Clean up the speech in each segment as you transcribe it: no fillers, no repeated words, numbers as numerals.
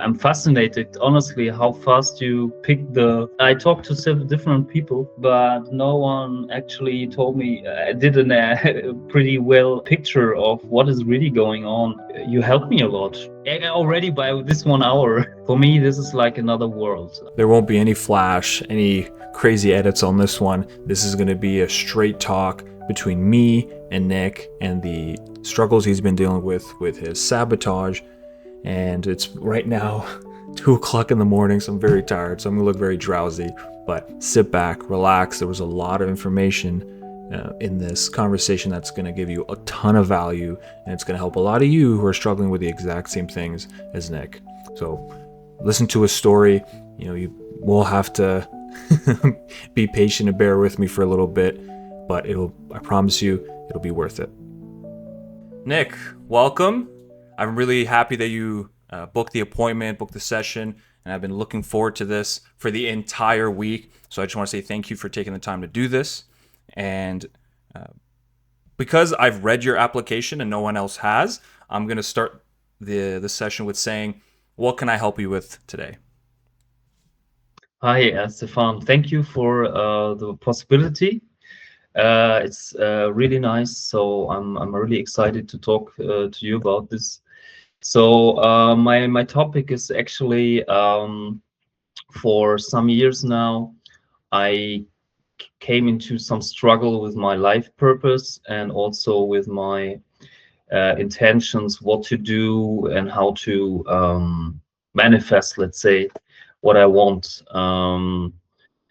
I'm fascinated, honestly, how fast you pick the. I talked to several different people, but no one actually told me. Did a pretty well picture of what is really going on. You helped me a lot already by this 1 hour. For me, this is like another world. There won't be any flash, any crazy edits on this one. This is going to be a straight talk between me and Nick and the struggles he's been dealing with his sabotage. And it's right now 2 o'clock in the morning, so I'm very tired, so I'm gonna look very drowsy. But sit back, relax. There was a lot of information in this conversation that's gonna give you a ton of value, and it's gonna help a lot of you who are struggling with the exact same things as Nick. So listen to his story. You will have to be patient and bear with me for a little bit, but I promise you, it'll be worth it. Nick, welcome. I'm really happy that you booked the appointment, booked the session, and I've been looking forward to this for the entire week. So I just want to say thank you for taking the time to do this. And because I've read your application and no one else has, I'm going to start the session with saying, what can I help you with today? Hi, Estefan. Thank you for the possibility. It's really nice. So I'm really excited to talk to you about this. So my topic is actually for some years now, I came into some struggle with my life purpose and also with my intentions, what to do and how to manifest, let's say, what I want.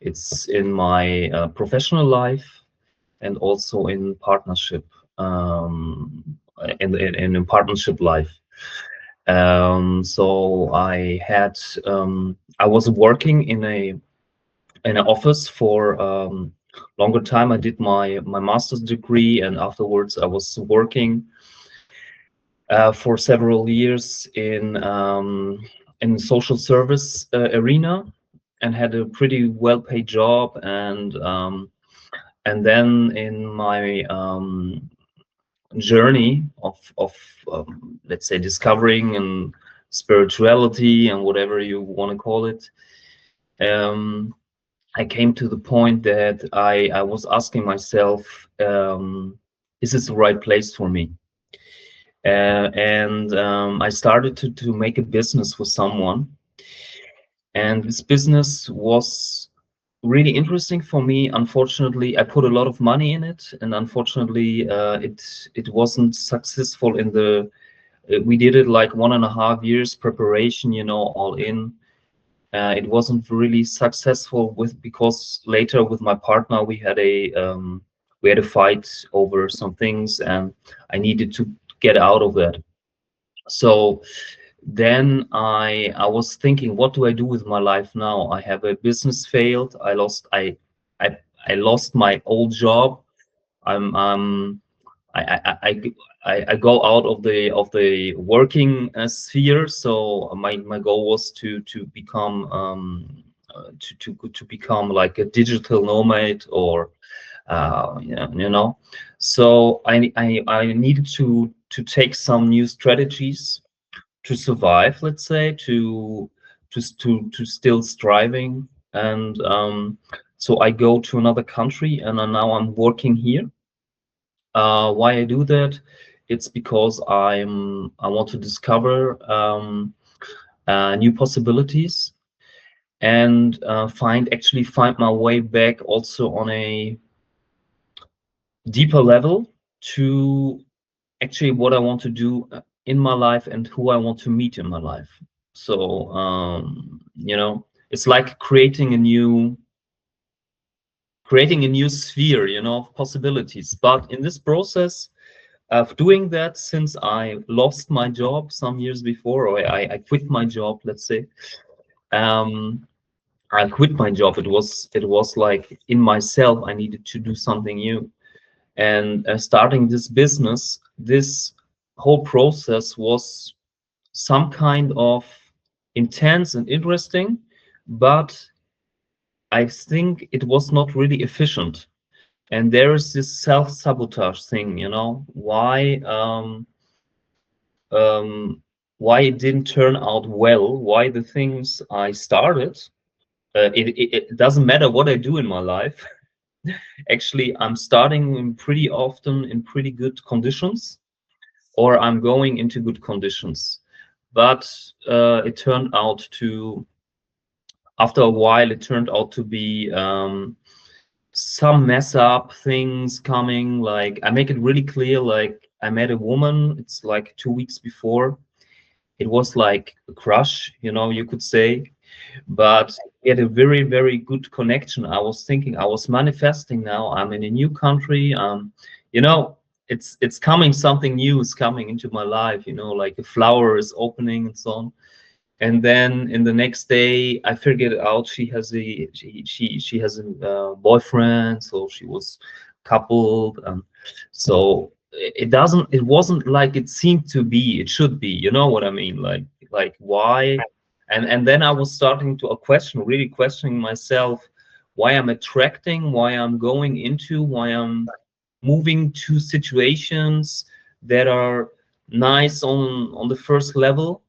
It's in my professional life and also in partnership, in partnership life. So I was working in an office for longer time. I did my master's degree, and afterwards I was working for several years in social service arena, and had a pretty well-paid job. And then in my journey of let's say discovering and spirituality and whatever you want to call it, I came to the point that I was asking myself, is this the right place for me? And I started to make a business with someone, and this business was really interesting for me. Unfortunately, I put a lot of money in it, and unfortunately, it wasn't successful in the. We did it like 1.5 years preparation, all in. It wasn't really successful because later with my partner we had a fight over some things, and I needed to get out of that. So then I was thinking, what do I do with my life now? I have a business failed. I I lost my old job. I'm I go out of the working sphere. So my goal was to become to become like a digital nomad, or So I needed to take some new strategies to survive, let's say, to still striving. And so I go to another country, and now I'm working here. Why I do that? It's because I want to discover new possibilities, and find my way back also on a deeper level to actually what I want to do in my life and who I want to meet in my life. So it's like creating a new sphere, of possibilities. But in this process of doing that, since I lost my job some years before, or I quit my job, let's say, um, I quit my job. It was like in myself, I needed to do something new. And starting this business, this whole process was some kind of intense and interesting, but I think it was not really efficient. And there is this self-sabotage thing, why why it didn't turn out well, why the things I started, it doesn't matter what I do in my life. Actually, I'm starting in pretty often in pretty good conditions, or I'm going into good conditions. But it turned out to, after a while, it turned out to be some mess up things coming. Like, I make it really clear, like, I met a woman, it's like 2 weeks before. It was like a crush, you could say, but we had a very, very good connection. I was thinking, I was manifesting now. I'm in a new country. You know, it's coming, something new is coming into my life, like a flower is opening and so on. And then in the next day, I figured out she has a boyfriend, so she was coupled. So it wasn't like it seemed to be. It should be. You know what I mean? Like why? And then I was starting to really questioning myself, why I'm attracting, why I'm going into, why I'm moving to situations that are nice on the first level.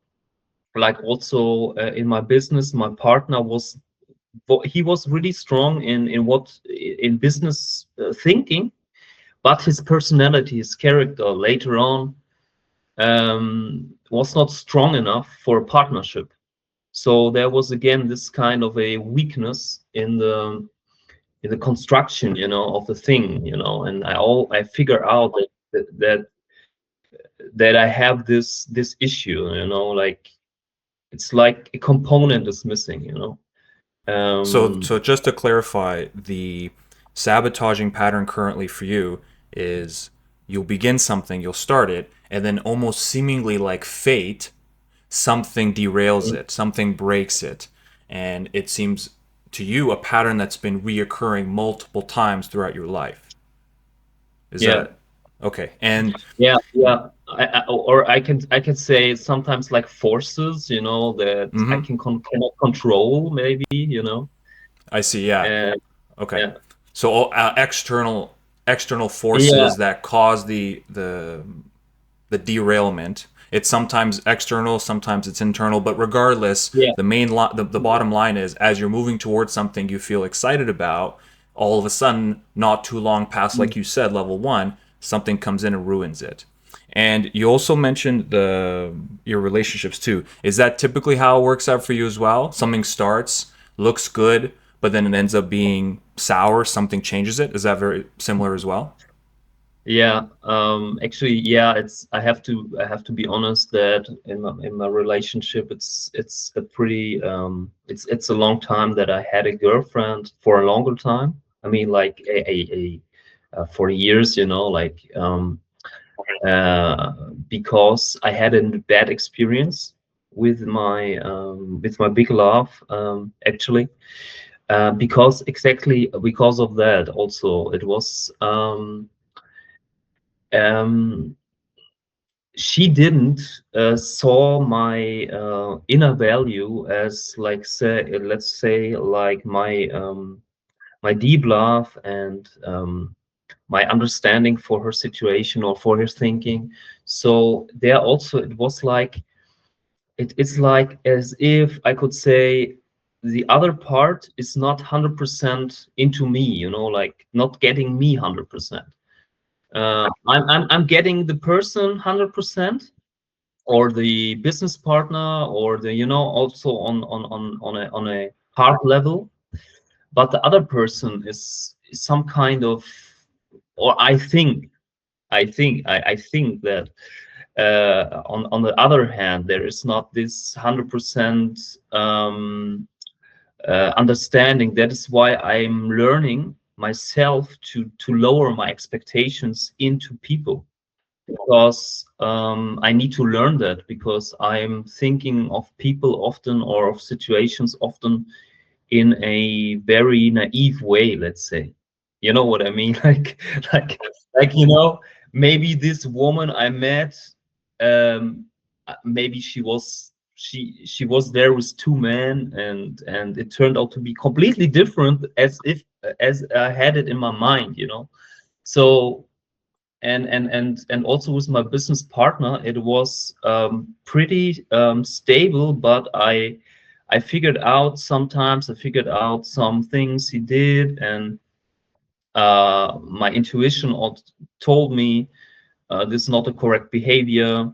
Like also in my business, my partner was, he was really strong in business thinking, but his personality, his character later on was not strong enough for a partnership. So there was again this kind of a weakness in the construction, of the thing, and I figure out that I have this issue, like it's like a component is missing, So just to clarify, the sabotaging pattern currently for you is you'll begin something, you'll start it, and then almost seemingly like fate, something derails it, something breaks it, and it seems to you a pattern that's been reoccurring multiple times throughout your life. Is yeah. that okay? And Yeah. Or I can say sometimes like forces, that I mhm, cannot control, maybe, I see. Yeah. and Okay. yeah, So external yeah, forces that cause the derailment. It's sometimes external, sometimes it's internal, but regardless, yeah, the bottom line is as you're moving towards something you feel excited about, all of a sudden, not too long past, like you said, level one, something comes in and ruins it. And you also mentioned your relationships too. Is that typically how it works out for you as well? Something starts, looks good, but then it ends up being sour, something changes it. Is that very similar as well? yeah. Actually, yeah. I have to be honest that in my relationship, it's a pretty it's a long time that I had a girlfriend for a longer time. I mean, like for years, like because I had a bad experience with my big love, actually, because exactly because of that. Also, it was um, she didn't saw my inner value as, like, let's say, like my deep love and my understanding for her situation or for her thinking. So there also it was like it's like as if I could say the other part is not 100% into me, like not getting me 100%. I'm getting the person 100%, or the business partner, or the, also on a heart level, but the other person is some kind of, or I think that on the other hand, there is not this 100% understanding. That is why I'm learning myself to lower my expectations into people, because I need to learn that, because I'm thinking of people often, or of situations often, in a very naive way, let's say. You know what I mean? Like, like, maybe this woman I met, maybe she was there with two men, and it turned out to be completely different, as I had it in my mind. So and also with my business partner, it was pretty stable. But I figured out sometimes, I figured out some things he did, and my intuition told me this is not the correct behavior,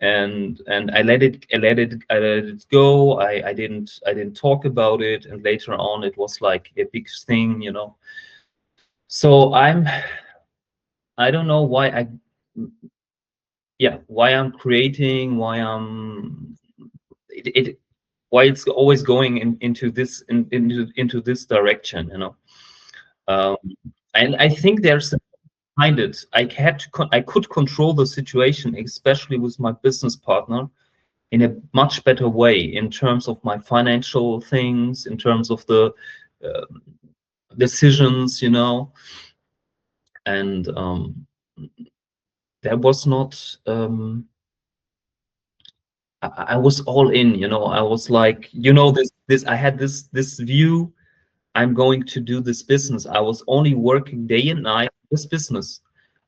and I let it go. I didn't talk about it, and later on it was like a big thing, you know. So I don't know why why I'm creating, why it why it's always going into this direction, you know. Um, and I think there's behind it. I could control the situation, especially with my business partner, in a much better way in terms of my financial things, in terms of the uh, decisions, you know. And there was not. I was all in, you know. I was like, you know, this. I had this view. I'm going to do this business. I was only working day and night this business.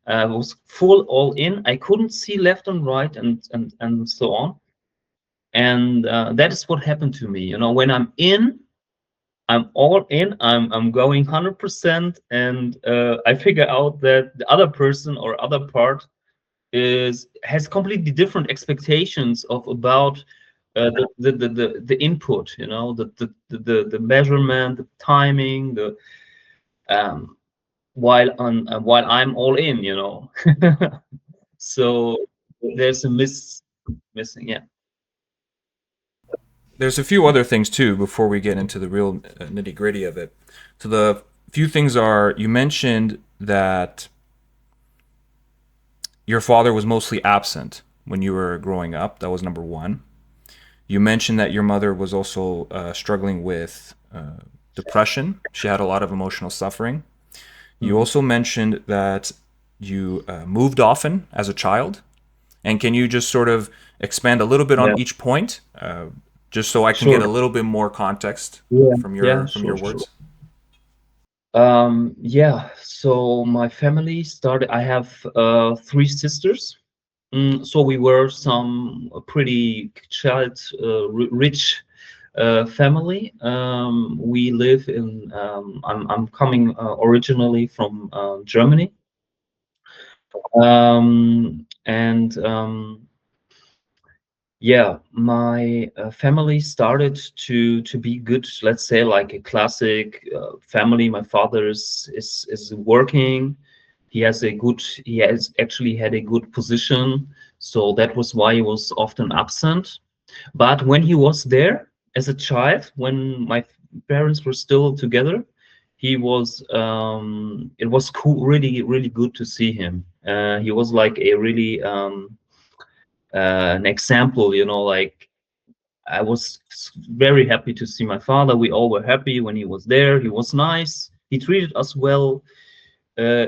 I was full all in. I couldn't see left and right, and so on. And that is what happened to me. You know, when I'm in, I'm all in. I'm going 100%, and I figure out that the other person or other part has completely different expectations of about the input. You know, the measurement, the timing, the um, while I'm all in. You know, so there's a missing. Yeah. There's a few other things too before we get into the real nitty gritty of it. So the few things are, you mentioned that your father was mostly absent when you were growing up. That was number one. You mentioned that your mother was also struggling with depression. She had a lot of emotional suffering. You also mentioned that you moved often as a child. And can you just sort of expand a little bit Yeah. on each point, just so I can get a Sure. little bit more context from Yeah. your Sure. words? Yeah. So my family started. I have three sisters. So we were some pretty rich family. We live in. I'm coming originally from Germany, and yeah, my family started to be good. Let's say like a classic family. My father is working. He has actually had a good position, so that was why he was often absent. But when he was there as a child, when my parents were still together, it was cool, really, really good to see him. He was like a really an example, you know, like I was very happy to see my father. We all were happy when he was there. He was nice. He treated us well.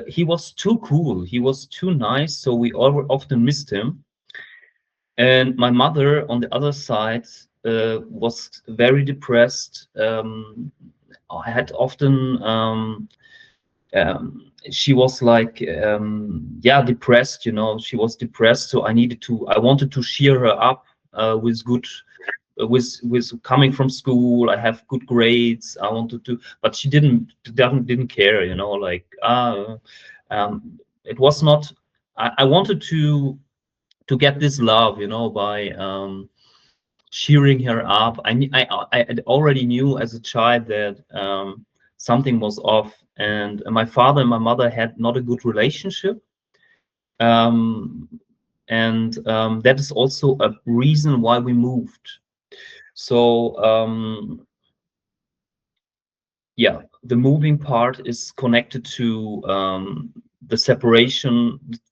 He was too cool. He was too nice. So we all often missed him. And my mother, on the other side, was very depressed. I had often, she was like, yeah, depressed, you know, she was depressed. So I wanted to cheer her up with good with coming from school. I have good grades. I wanted to, but she didn't care, you know, like it was not. I wanted to get this love, you know, by cheering her up. I already knew as a child that something was off, and my father and my mother had not a good relationship. Um, and that is also a reason why we moved. So yeah, the moving part is connected to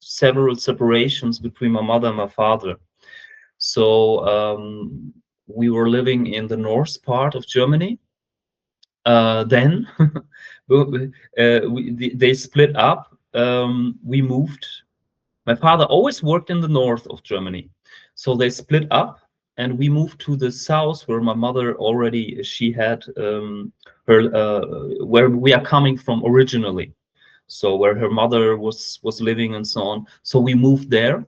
several separations between my mother and my father. So we were living in the north part of Germany. Then they split up. We moved. My father always worked in the north of Germany, so they split up, and we moved to the south, where my mother already she had her where we are coming from originally. so where her mother was living and so on. So we moved there.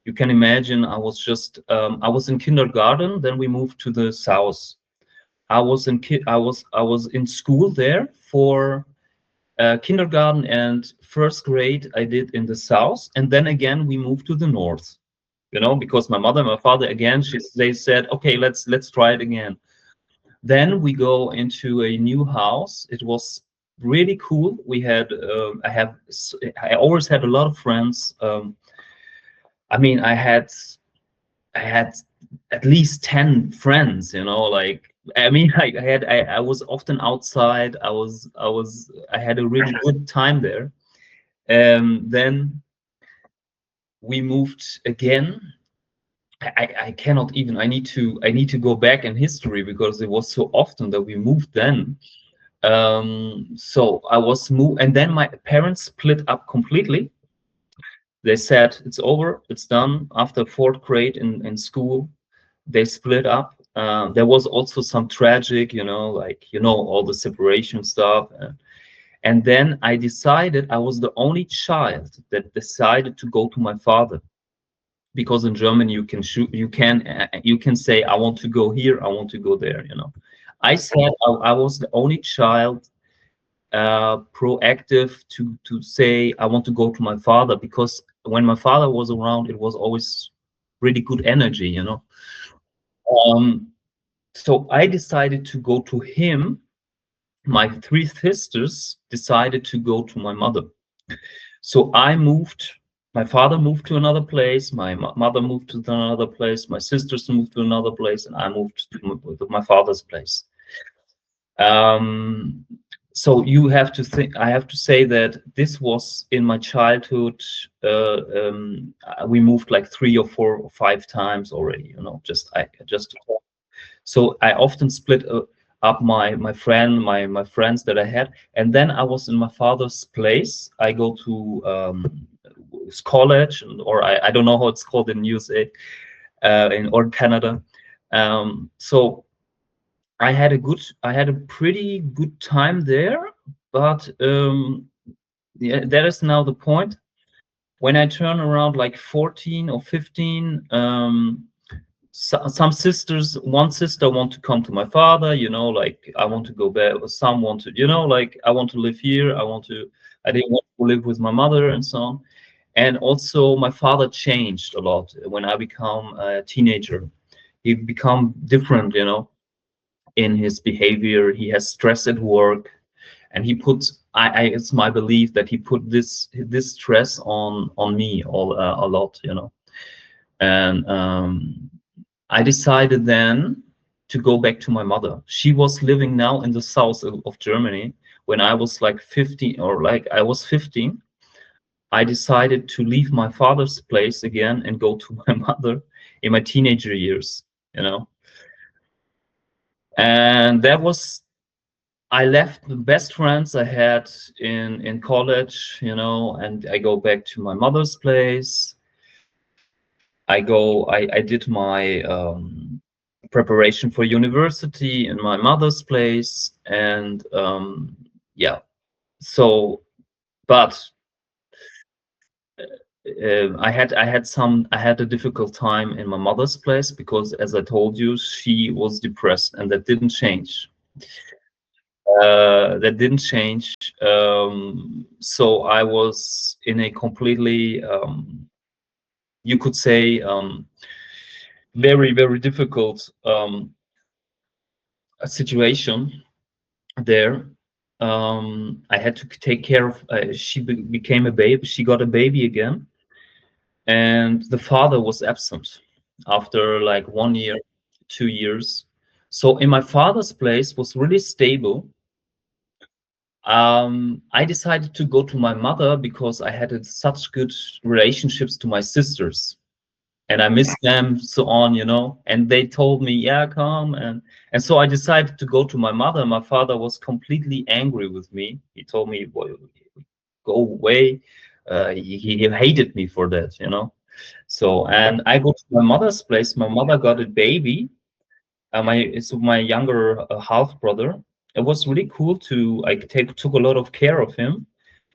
You can imagine I was in kindergarten, then we moved to the south. I was in school there for kindergarten and first grade I did in the south, and then again we moved to the north. You know, because my mother and my father again, they said, okay, let's try it again. Then we go into a new house. It was really cool. We had I always had a lot of friends. I mean, I had at least 10 friends, you know, like I mean, I was often outside. I had a really good time there. Then we moved again. I cannot even. I need to go back in history because it was so often that we moved then. So I was moved, and then my parents split up completely. They said it's over, it's done. After fourth grade in school, they split up. There was also some tragic, you know, like you know all the separation stuff. And then I decided I was the only child that decided to go to my father, because in German you can shoot, you can say I want to go here, I want to go there. You know, I said I was the only child proactive to say I want to go to my father, because when my father was around, it was always really good energy. You know, um, so I decided to go to him. My three sisters decided to go to my mother. So I moved. My father moved to another place. My mother moved to another place. My sisters moved to another place, and I moved to my father's place. Um, so you have to think. I have to say that this was in my childhood. We moved like 3 or 4 or 5 times already. You know, just so I often split up my friends that I had, and then I was in my father's place. I go to college, or I don't know how it's called in USA, in or Canada. So I had a pretty good time there, but yeah, that is now the point. When I turn around like 14 or 15, some sisters, one sister want to come to my father, you know, like I want to go back, or some want to, you know, like I want to live here, I didn't want to live with my mother and so on. And also my father changed a lot when I become a teenager. He become different, you know, in his behavior. He has stress at work, and he puts it's my belief that he put this stress on me a lot, you know. And I decided then to go back to my mother. She was living now in the south of Germany. When I was like 15, or like I was 15, I decided to leave my father's place again and go to my mother in my teenager years, you know. And that was, I left the best friends I had in college, you know, and I go back to my mother's place. I did my preparation for university in my mother's place, and yeah. So, but I had a difficult time in my mother's place, because, as I told you, she was depressed, and that didn't change. That didn't change. So I was in a completely, you could say, very, very difficult situation there. I had to take care of. She became a baby. She got a baby again, and the father was absent after like 1 year, 2 years. So in my father's place was really stable. I decided to go to my mother because I had such good relationships to my sisters, and I missed them, so on, you know. And they told me, "Yeah, come." And so I decided to go to my mother. My father was completely angry with me. He told me, "Well, go away." He hated me for that, you know. So, and I go to my mother's place. My mother got a baby. It's my younger half brother. It was really cool to took a lot of care of him.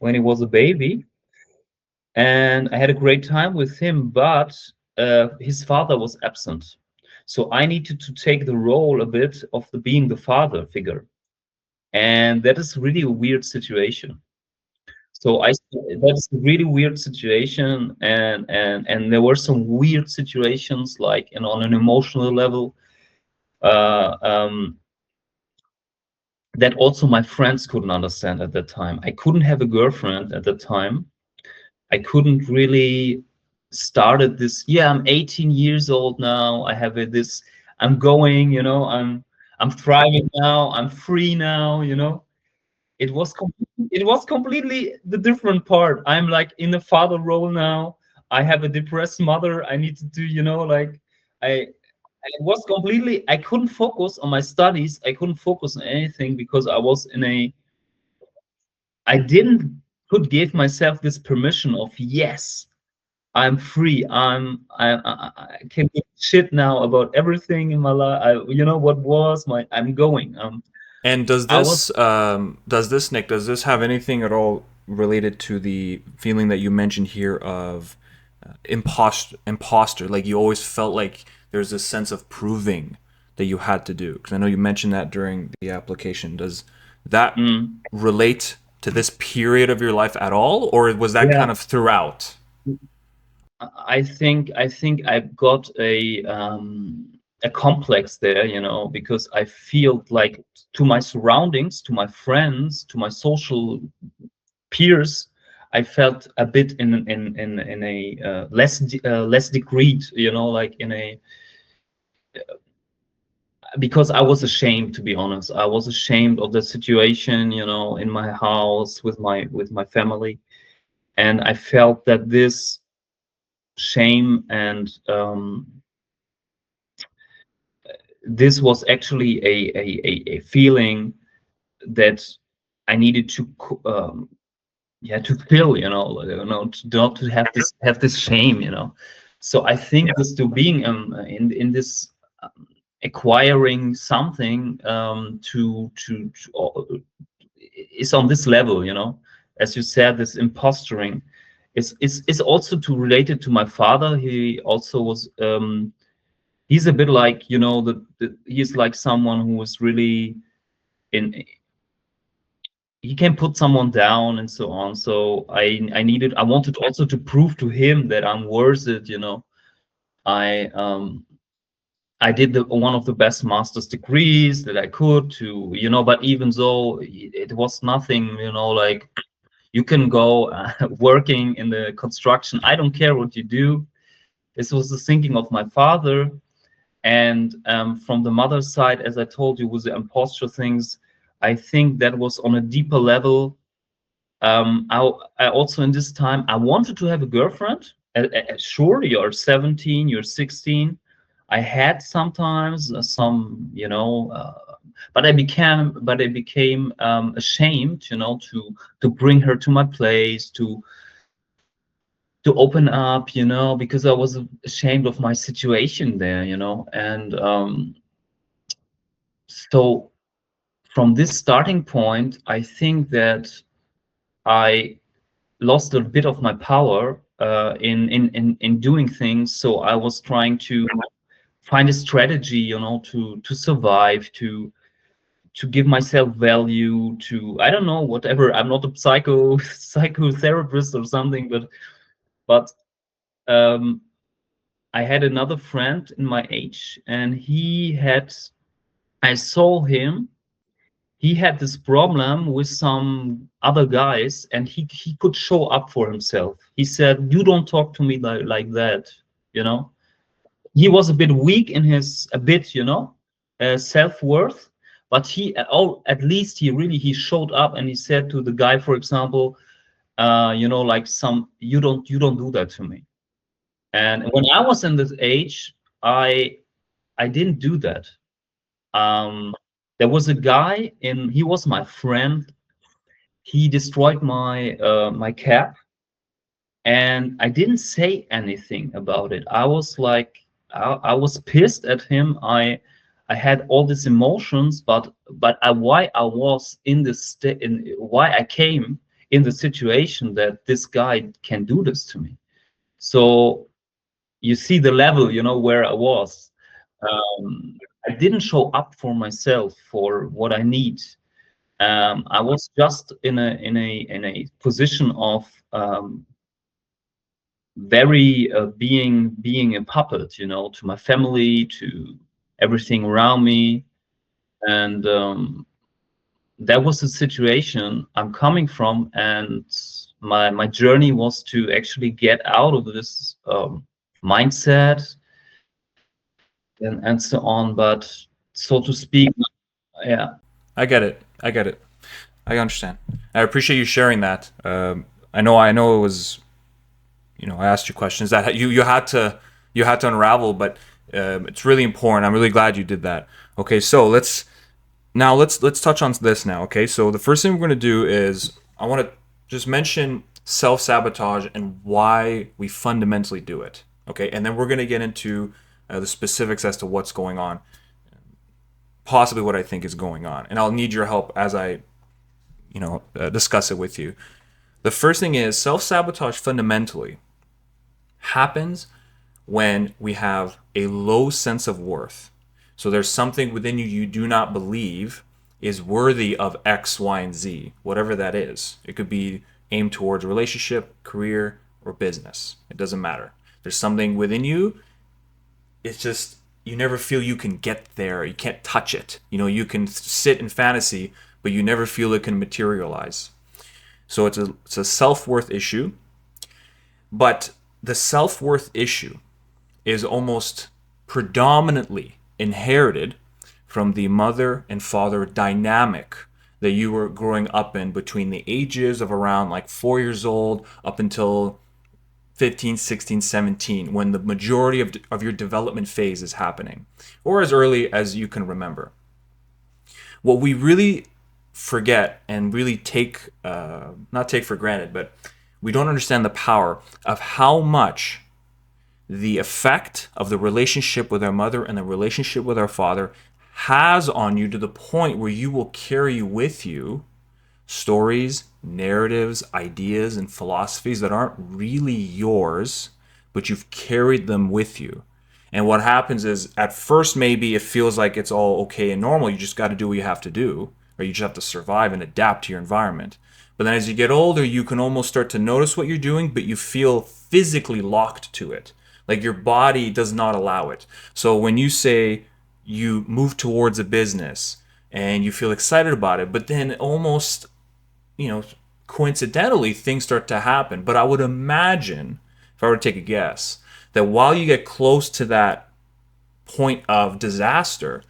when he was a baby, and I had a great time with him, but his father was absent. So I needed to take the role a bit of the being the father figure. And that is really a weird situation. So that's a really weird situation, and there were some weird situations, like, and on an emotional level, uh, um, that also my friends couldn't understand at that time. I couldn't have a girlfriend at the time. I couldn't really started this. Yeah, I'm 18 years old now. I have this. I'm going. I'm thriving now. I'm free now. It was completely the different part. I'm like in the father role now. I have a depressed mother. I need to do. I it was completely. I couldn't focus on my studies. I couldn't focus on anything because I was in a. I didn't could give myself this permission of, yes, I'm free. I can give shit now about everything in my life. What was my. I'm going. And I was. Nick, does this have anything at all related to the feeling that you mentioned here of imposter? Like you always felt like there's this sense of proving that you had to do. Because I know you mentioned that during the application. Does that Mm, relate to this period of your life at all, or was that yeah. kind of throughout? I think I've got a complex there, because I feel like, to my surroundings, to my friends, to my social peers, I felt a bit in a less degreed, like in a because I was ashamed, to be honest. I was ashamed of the situation, in my house with my family, and I felt that this shame and this was actually a feeling that I needed to yeah, to fill, to not to have this shame, so I think this to being in this acquiring something is on this level, as you said, this impostering is also to related to my father. He also was he's a bit like, he's like someone who was really in. He can put someone down and so on. So I wanted also to prove to him that I'm worth it. I did one of the best master's degrees that I could to, but even though it was nothing, like, you can go working in the construction. I don't care what you do. This was the thinking of my father. And from the mother's side, as I told you, with the imposture things, I think that was on a deeper level. I also, in this time, I wanted to have a girlfriend. Sure, you're 17, you're 16. I had sometimes some, but I became ashamed, to bring her to my place, to open up, because I was ashamed of my situation there, and so from this starting point, I think that I lost a bit of my power in doing things. So I was trying to find a strategy, to survive, to give myself value, to, I don't know, whatever. I'm not a psychotherapist or something, but um, I had another friend in my age, and I saw him. He had this problem with some other guys, and he could show up for himself. He said, "You don't talk to me like that," you know. He was a bit weak in his a bit, self-worth, but at least he showed up, and he said to the guy, for example, like, you don't do that to me. And when I was in this age, I didn't do that. Um, there was a guy he was my friend. He destroyed my cap, and I didn't say anything about it. I was like, I was pissed at him. I had all these emotions, but why I was in this state, in why I came in the situation that this guy can do this to me. So you see the level, where I was. I didn't show up for myself for what I need. I was just in a position of very being a puppet, to my family, to everything around me, and that was the situation I'm coming from, and my journey was to actually get out of this mindset and so on. But so to speak, yeah. I get it. I get it. I understand. I appreciate you sharing that. I know it was, I asked you questions that you had to unravel, but it's really important. I'm really glad you did that. Okay, so let's touch on this now. Okay, so the first thing we're going to do is I want to just mention self-sabotage and why we fundamentally do it. Okay, and then we're going to get into the specifics as to what's going on, possibly what I think is going on, and I'll need your help as I discuss it with you. The first thing is self-sabotage fundamentally happens when we have a low sense of worth. So there's something within you you do not believe is worthy of X, Y, and Z, whatever that is. It could be aimed towards a relationship, career, or business. It doesn't matter. There's something within you, it's just you never feel you can get there. You can't touch it. You can sit in fantasy, but you never feel it can materialize. So it's a self-worth issue. But the self-worth issue is almost predominantly inherited from the mother and father dynamic that you were growing up in between the ages of around like 4 years old up until 15, 16, 17, when the majority of your development phase is happening, or as early as you can remember. What we really forget and really not take for granted, but we don't understand the power of how much the effect of the relationship with our mother and the relationship with our father has on you, to the point where you will carry with you stories, narratives, ideas, and philosophies that aren't really yours, but you've carried them with you. And what happens is, at first, maybe it feels like it's all okay and normal. You just got to do what you have to do, or you just have to survive and adapt to your environment. But then as you get older, you can almost start to notice what you're doing, but you feel physically locked to it. Like your body does not allow it. So when you say you move towards a business and you feel excited about it, but then almost, coincidentally, things start to happen. But I would imagine, if I were to take a guess, that while you get close to that point of disaster,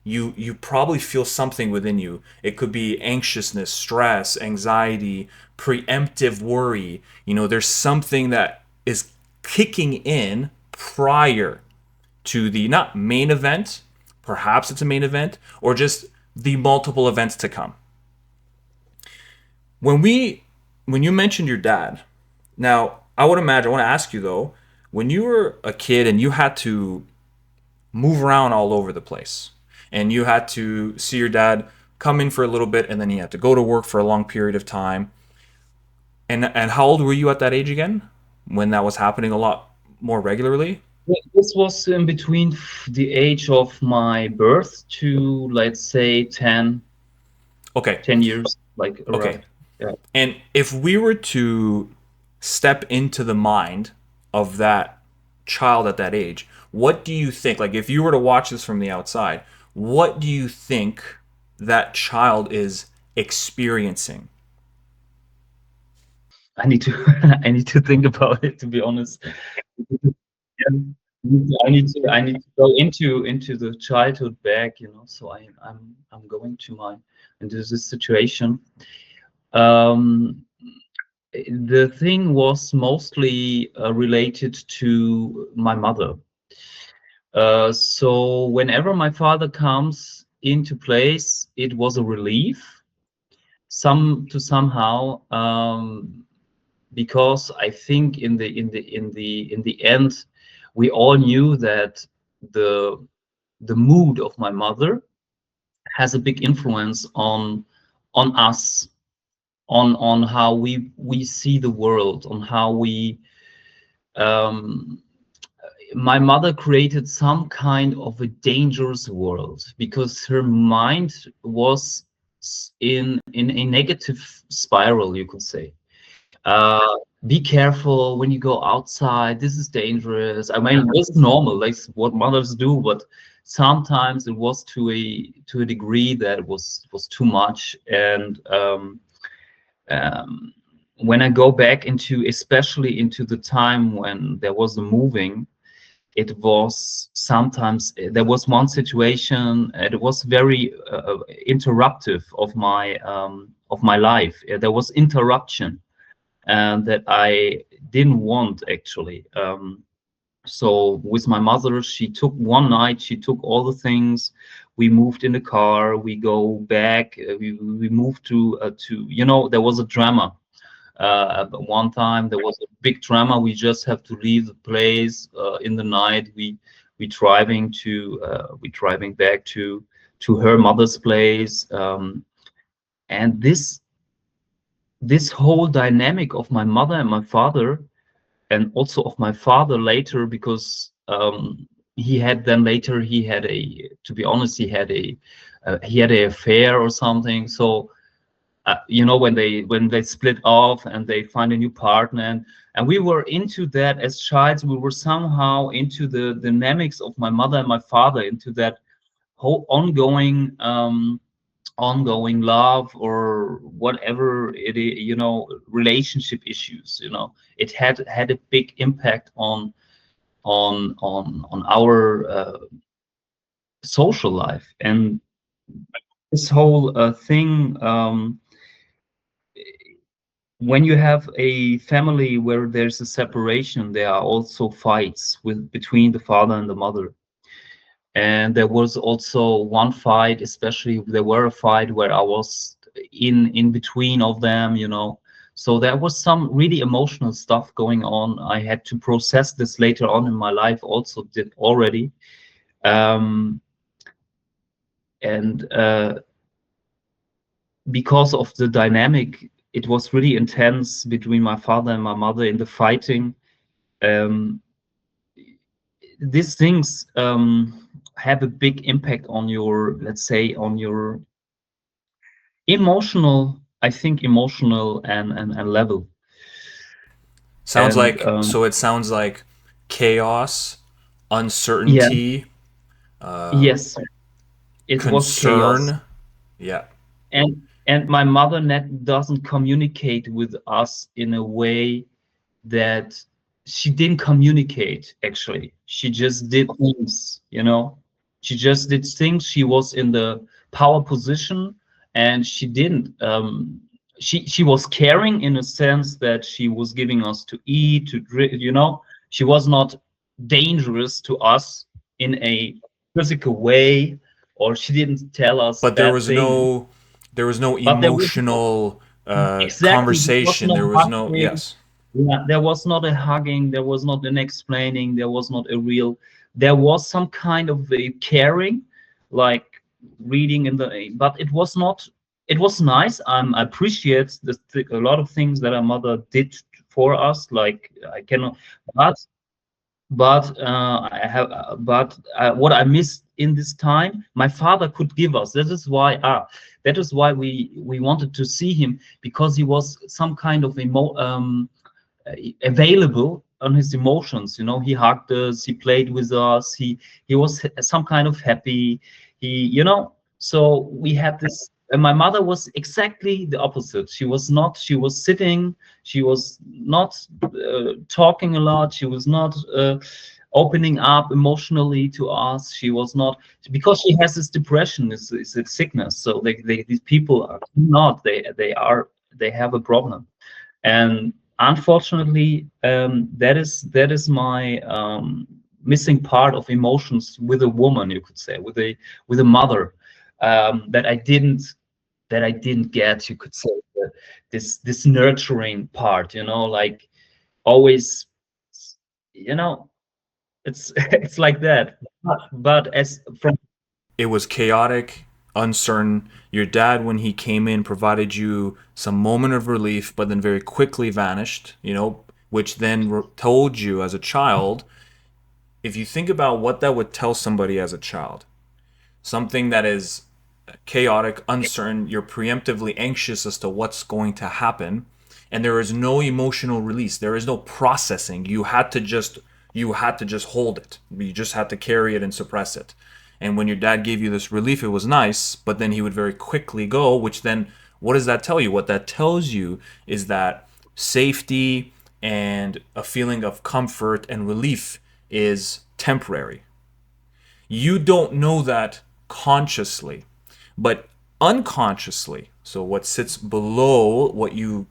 you probably feel something within you. It could be anxiousness, stress, anxiety, preemptive worry. There's something that is kicking in prior to the not main event, perhaps it's a main event, or just the multiple events to come. When you mentioned your dad, now I would imagine, I want to ask you though, when you were a kid and you had to move around all over the place, and you had to see your dad come in for a little bit, and then he had to go to work for a long period of time. And how old were you at that age again, when that was happening a lot more regularly? This was in between the age of my birth to, let's say, 10, Okay. 10 years, like Okay. around. Yeah. And if we were to step into the mind of that child at that age, what do you think? Like, if you were to watch this from the outside, what do you think that child is experiencing? I need to I need to think about it, to be honest. Yeah. I need to go into the childhood back, so I'm going into this situation. Um, the thing was mostly related to my mother. So whenever my father comes into place, it was a relief, somehow, because I think in the end, we all knew that the the mood of my mother has a big influence on us, on how we see the world, on how we um, my mother created some kind of a dangerous world because her mind was in a negative spiral, you could say. uh be careful when you go outside, this is dangerous. I mean, this is normal, like what mothers do, but sometimes it was to a degree that was too much. And um when I go back into, especially into the time when there was the moving, it was sometimes, there was one situation, it was very interruptive of my life. There was interruption, and that I didn't want actually. So with my mother, she took one night, she took all the things. We moved in the car. We go back. We moved to, you know, there was a drama. But one time there was a big drama. We just have to leave the place in the night. We driving back to her mother's place. And this whole dynamic of my mother and my father, and also of my father later, because he had then later, he had a, to be honest, he had a affair or something. So you know, when they split off and they find a new partner, and we were into that as childs. We were somehow into the dynamics of my mother and my father, into that whole ongoing love, or whatever it is, you know, relationship issues, you know. It had a big impact on our social life. And this whole thing, when you have a family where there's a separation, there are also fights between the father and the mother. And there was also one fight, especially there were a fight where I was in between of them, you know. So there was some really emotional stuff going on. I had to process this later on in my life, also did already. um and because of the dynamic, it was really intense between my father and my mother in the fighting. um these things have a big impact on your, let's say, on your emotional, I think, emotional and level. Sounds And like, so it sounds like chaos, yeah, uncertainty, yes, it was chaos. concern. Yeah. And my mother net doesn't communicate with us in a way that, she didn't communicate actually. She just did things, you know. She just did things. She was in the power position, and she didn't. She was caring in a sense that she was giving us to eat, to drink, you know. She was not dangerous to us in a physical way, or she didn't tell us But bad things. there was no But there was emotional exactly, there was conversation. no There was no, hugging. yes. Yeah, there was not a hugging, there was not an explaining, there was not a real, there was some kind of a caring, like reading in the, but it was not, it was nice. I appreciate a lot of things that our mother did for us, like I cannot, but I have, what I missed in this time, my father could give us. That is why we wanted to see him, because he was some kind of available on his emotions. You know, he hugged us, he played with us, he was some kind of happy. He, you know, so we had this. And my mother was exactly the opposite. She was not. She was sitting. She was not talking a lot. She was not opening up emotionally to us. She was not, because she has this depression. It's a sickness. So these people are not. They have a problem. And unfortunately, that is my missing part of emotions with a woman, you could say, with a mother, that I didn't get, you could say, this nurturing part, you know, like always, you know, it's it's like that. But as from It was chaotic, uncertain. Your dad, when he came in, provided you some moment of relief, but then very quickly vanished, which then told you as a child, if you think about what that would tell somebody as a child, something that is chaotic, uncertain, you're preemptively anxious as to what's going to happen, and there is no emotional release, there is no processing. You had to just hold it. You just had to carry it and suppress it. And when your dad gave you this relief, it was nice, but then he would very quickly go, which then, what does that tell you? What that tells you is that safety and a feeling of comfort and relief is temporary. You don't know that consciously, but unconsciously, so what sits below what you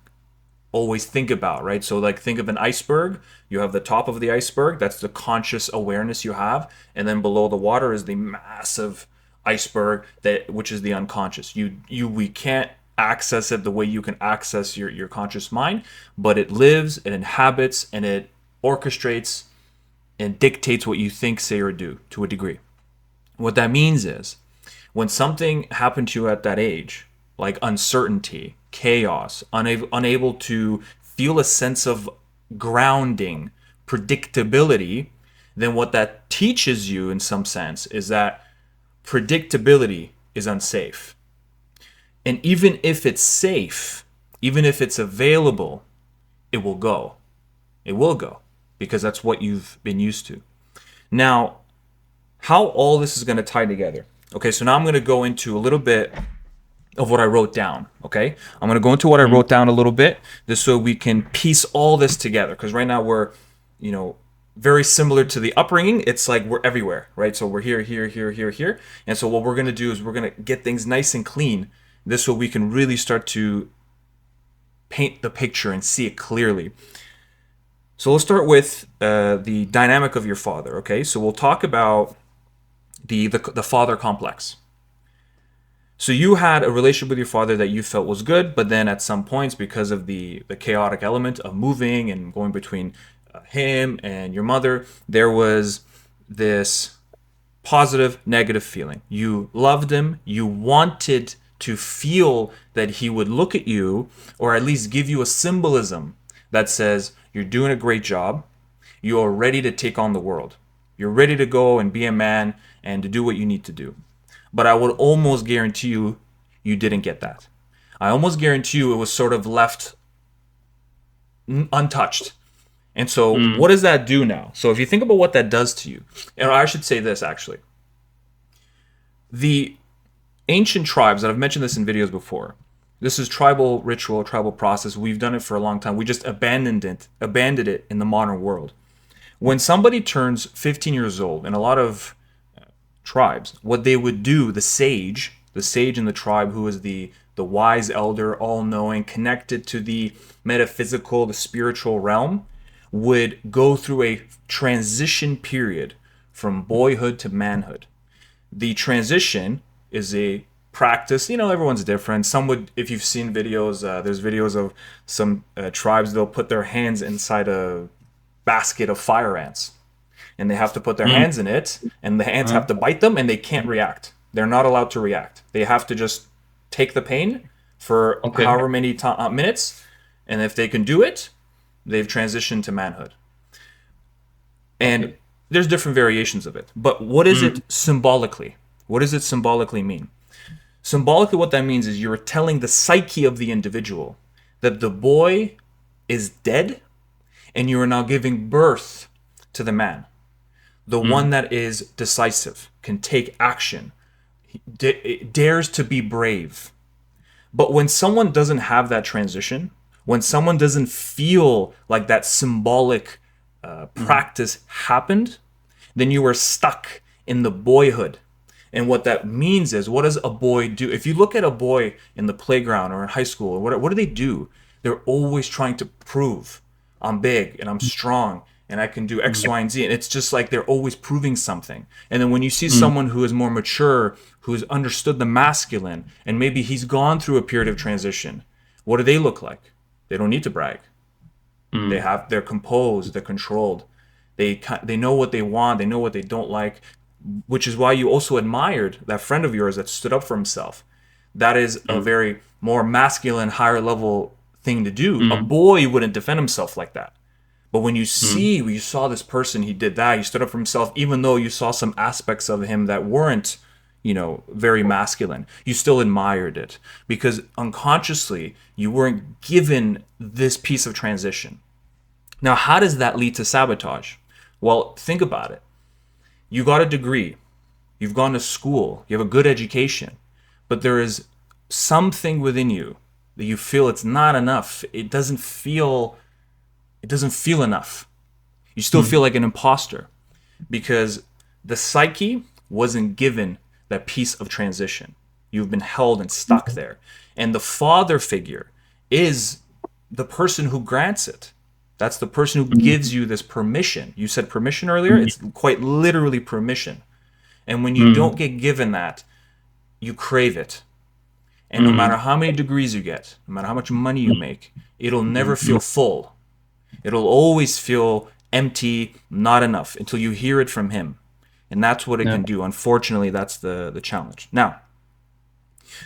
always think about, right? So, like, think of an iceberg. You have the top of the iceberg, that's the conscious awareness you have, and then below the water is the massive iceberg, that which is the unconscious. We can't access it the way you can access your conscious mind, but it lives, it inhabits, and it orchestrates and dictates what you think, say, or do to a degree. What that means is, when something happened to you at that age, like uncertainty, chaos, unable to feel a sense of grounding, predictability, then what that teaches you in some sense is that predictability is unsafe. And even if it's safe, even if it's available, it will go. It will go because that's what you've been used to. Now, how all this is going to tie together. Okay, so now I'm going to go into a little bit of what I wrote down. Okay, I'm going to go into what I Mm. wrote down a little bit, just so we can piece all this together. Because right now we're, very similar to the upbringing. It's like we're everywhere, right? So we're here, here, here, here, here. And so what we're going to do is we're going to get things nice and clean. This way we can really start to paint the picture and see it clearly. So let's start with the dynamic of your father. Okay, so we'll talk about the father complex. So you had a relationship with your father that you felt was good, but then at some points, because of the chaotic element of moving and going between him and your mother, there was this positive, negative feeling. You loved him. You wanted to feel that he would look at you, or at least give you a symbolism that says, you're doing a great job. You are ready to take on the world. You're ready to go and be a man and to do what you need to do. But I would almost guarantee you didn't get that. I almost guarantee you it was sort of left untouched. And so Mm. what does that do now? So if you think about what that does to you, and I should say this actually. The ancient tribes, and I've mentioned this in videos before, this is tribal ritual, tribal process. We've done it for a long time. We just abandoned it in the modern world. When somebody turns 15 years old, in a lot of tribes, what they would do, the sage in the tribe, who is the wise elder, all-knowing, connected to the metaphysical, the spiritual realm, would go through a transition period from boyhood to manhood. The transition is a practice. Everyone's different. Some would, if you've seen videos, there's videos of some tribes, they'll put their hands inside a basket of fire ants, and they have to put their Mm. hands in it, and the ants have Uh, to bite them, and they can't react. They're not allowed to react. They have to just take the pain for okay. however many minutes, and if they can do it, they've transitioned to manhood. And Okay. there's different variations of it. But what is Mm. it symbolically? What does it symbolically mean? Symbolically, what that means is you're telling the psyche of the individual that the boy is dead, and you are now giving birth to the man, the one Mm. that is decisive, can take action, dares to be brave. But when someone doesn't have that transition, when someone doesn't feel like that symbolic Mm. practice happened, then you are stuck in the boyhood. And what that means is, what does a boy do? If you look at a boy in the playground or in high school, or what do they do? They're always trying to prove, I'm big and I'm strong and I can do X, Yep. Y, and Z. And it's just like they're always proving something. And then when you see Mm. someone who is more mature, who's understood the masculine, and maybe he's gone through a period of transition, what do they look like? They don't need to brag. Mm. They're composed, they're controlled. They know what they want, they know what they don't like. which is why you also admired that friend of yours that stood up for himself. That is a mm, very more masculine, higher level thing to do. A mm, boy wouldn't defend himself like that. But when mm, you saw this person, he did that, he stood up for himself, even though you saw some aspects of him that weren't, very masculine, you still admired it because unconsciously you weren't given this piece of transition. Now, how does that lead to sabotage? Well, think about it. You got a degree, you've gone to school, you have a good education, but there is something within you that you feel it's not enough. It doesn't feel enough. You still mm, feel like an imposter because the psyche wasn't given that piece of transition. You've been held and stuck there. And the father figure is the person who grants it. That's the person who mm, gives you this permission. You said permission earlier? mm, It's quite literally permission. And when you mm, don't get given that, you crave it. And no matter mm, how many degrees you get, no matter how much money you mm, make, it'll never mm, feel mm. full. It'll always feel empty, not enough, until you hear it from him. And that's what it Yeah. can do. Unfortunately, that's the challenge. Now,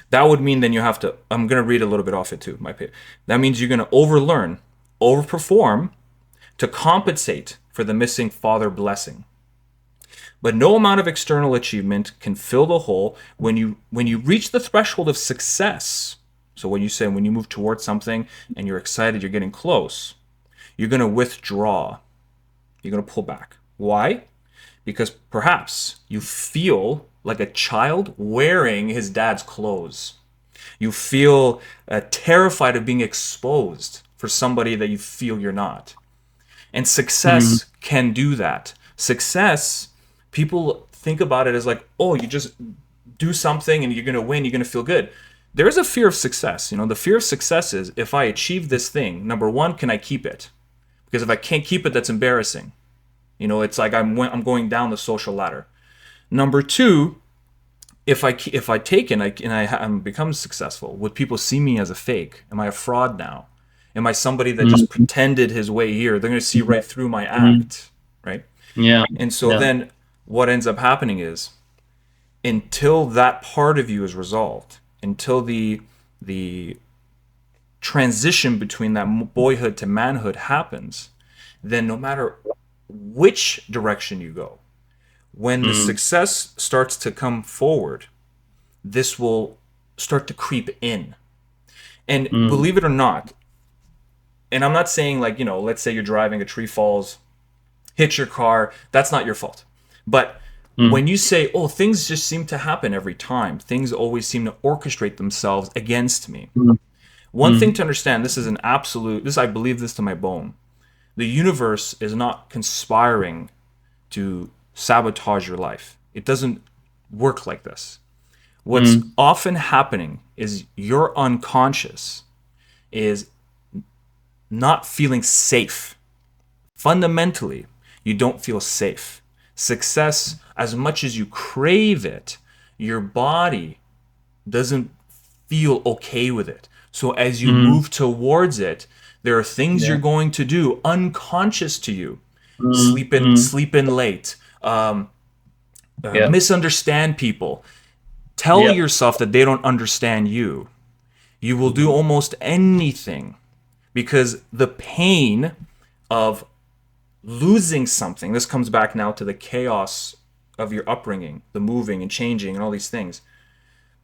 that would mean then you have to, I'm going to read a little bit off it too, my paper. That means you're going to overlearn, overperform to compensate for the missing father blessing. But no amount of external achievement can fill the hole when you reach the threshold of success. So when you move towards something and you're excited, you're getting close, you're going to withdraw. You're going to pull back. Why? Because perhaps you feel like a child wearing his dad's clothes. You feel terrified of being exposed for somebody that you feel you're not. And Mm, success can do that. Success, people think about it as like, oh, you just do something and you're going to win, you're going to feel good. There is a fear of success. The fear of success is if I achieve this thing, number one, can I keep it? Because if I can't keep it, that's embarrassing. It's like I'm going down the social ladder. Number two, if I take it and I become successful, would people see me as a fake? Am I a fraud now? Am I somebody that just mm, pretended his way here? They're going to see right through my mm. act, right? Yeah. And so Yeah. then what ends up happening is until that part of you is resolved, until the transition between that boyhood to manhood happens, then no matter which direction you go, when the Mm, success starts to come forward, this will start to creep in. And mm, believe it or not, and I'm not saying like, let's say you're driving, a tree falls, hits your car, that's not your fault. But mm, when you say, oh, things just seem to happen every time, things always seem to orchestrate themselves against me. mm, One thing mm, to understand, this is an absolute, I believe this to my bone. The universe is not conspiring to sabotage your life. It doesn't work like this. What's mm, often happening is your unconscious is not feeling safe. Fundamentally, you don't feel safe. Success, as much as you crave it, your body doesn't feel okay with it. So as you mm. move towards it, there are things you're Yeah. going to do unconscious to you. Mm, mm. Sleep in late, Yeah. misunderstand people, tell Yeah. yourself that they don't understand you. You will do Mm, almost anything because the pain of losing something, this comes back now to the chaos of your upbringing, the moving and changing and all these things.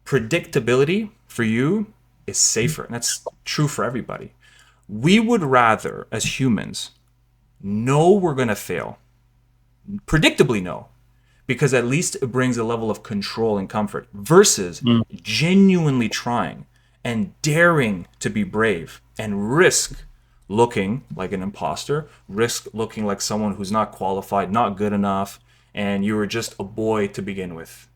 Predictability for you is safer, and that's true for everybody. We would rather, as humans, know we're going to fail, predictably know, because at least it brings a level of control and comfort versus mm, genuinely trying and daring to be brave and risk looking like an imposter, risk looking like someone who's not qualified, not good enough, and you were just a boy to begin with.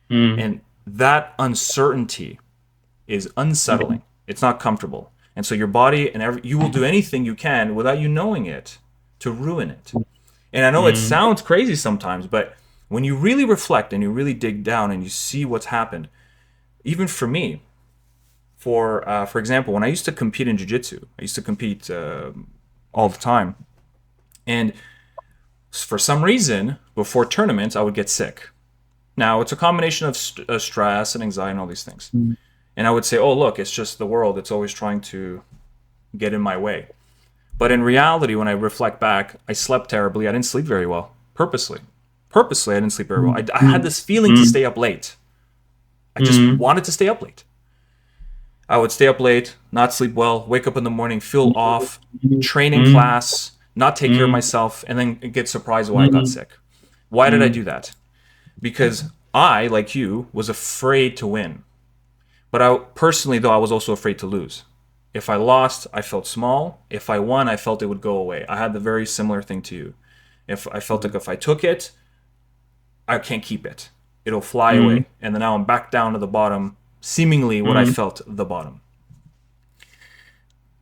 mm, And that uncertainty is mm, unsettling. It's not comfortable. And so your body and you will do anything you can without you knowing it to ruin it. And I know it mm, sounds crazy sometimes, but when you really reflect and you really dig down and you see what's happened, even for me, for example, when I used to compete in jiu-jitsu, I used to compete all the time, and For some reason, before tournaments, I would get sick. Now, it's a combination of stress and anxiety and all these things. Mm. And I would say, oh, look, it's just the world. It's always trying to get in my way. But in reality, when I reflect back, I slept terribly. I didn't sleep very well, purposely. Purposely, I didn't sleep very well. Mm. I had this feeling to stay up late. I just Mm. wanted to stay up late. I would stay up late, not sleep well, wake up in the morning, feel off, train in Mm. class, not take care of Mm. myself, and then get surprised why I got Mm. sick. Why did I Mm. do that? Because I, like you, was afraid to win. But I personally, though, I was also afraid to lose. If I lost, I felt small. If I won, I felt it would go away. I had the very similar thing to you. If I felt like if I took it, I can't keep it. It'll fly Mm. away. And then now I'm back down to the bottom, seemingly what I Mm. felt the bottom.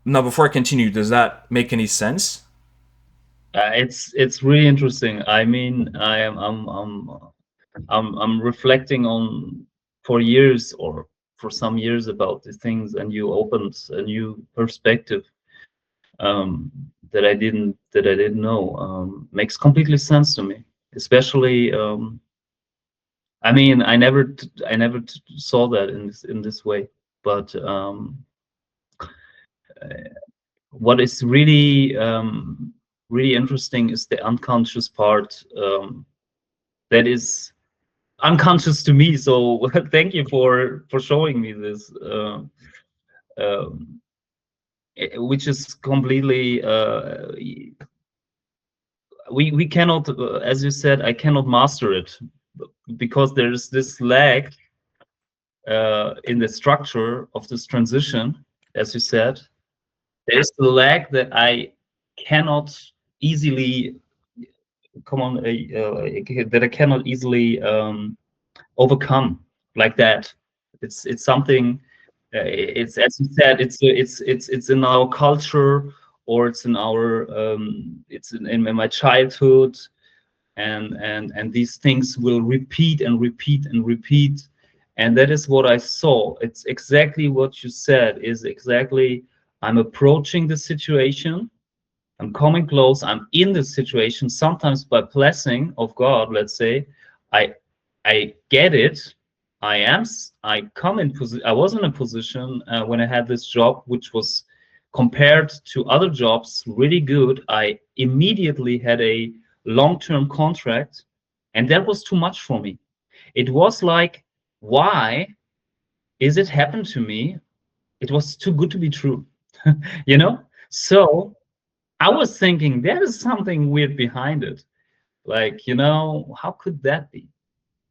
Now, before I continue, does that make any sense? It's really interesting. I mean, I'm reflecting on for years or for some years about these things, and you opened a new perspective um, that I didn't know. Makes completely sense to me. Especially, I mean, I never saw that in this way. But what is really interesting is the unconscious part that is unconscious to me. So thank you for showing me this, um, which is completely we cannot, as you said, I cannot master it because there's this lag in the structure of this transition, as you said. There's the lag that I cannot easily come on that I cannot easily overcome like that. It's something. It's, as you said. It's in our culture, or it's in our it's in my childhood, and these things will repeat and repeat and repeat, and that is what I saw. It's exactly what you said. Is exactly, I'm approaching the situation. I'm coming close. I'm in this situation. Sometimes by blessing of God, let's say, I I get it. I come in position. I was in a position when I had this job, which was compared to other jobs really good. I immediately had a long-term contract, and that was too much for me. It was like, why is it happened to me? It was too good to be true, you know. So I was thinking there is something weird behind it. Like, how could that be?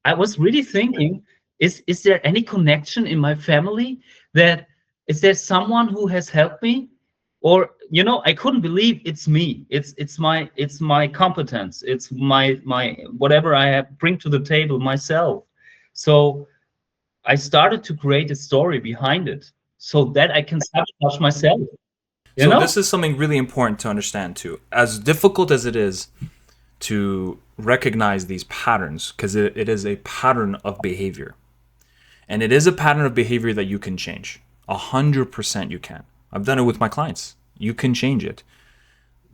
I was really thinking, is there any connection in my family? That is there someone who has helped me? Or, I couldn't believe it's me. It's my competence. It's my whatever I have bring to the table myself. So I started to create a story behind it so that I can sabotage myself, you So this know? is something really important to understand too. As difficult as it is to recognize these patterns, because it is a pattern of behavior. And it is a pattern of behavior that you can change. 100% you can. I've done it with my clients. You can change it.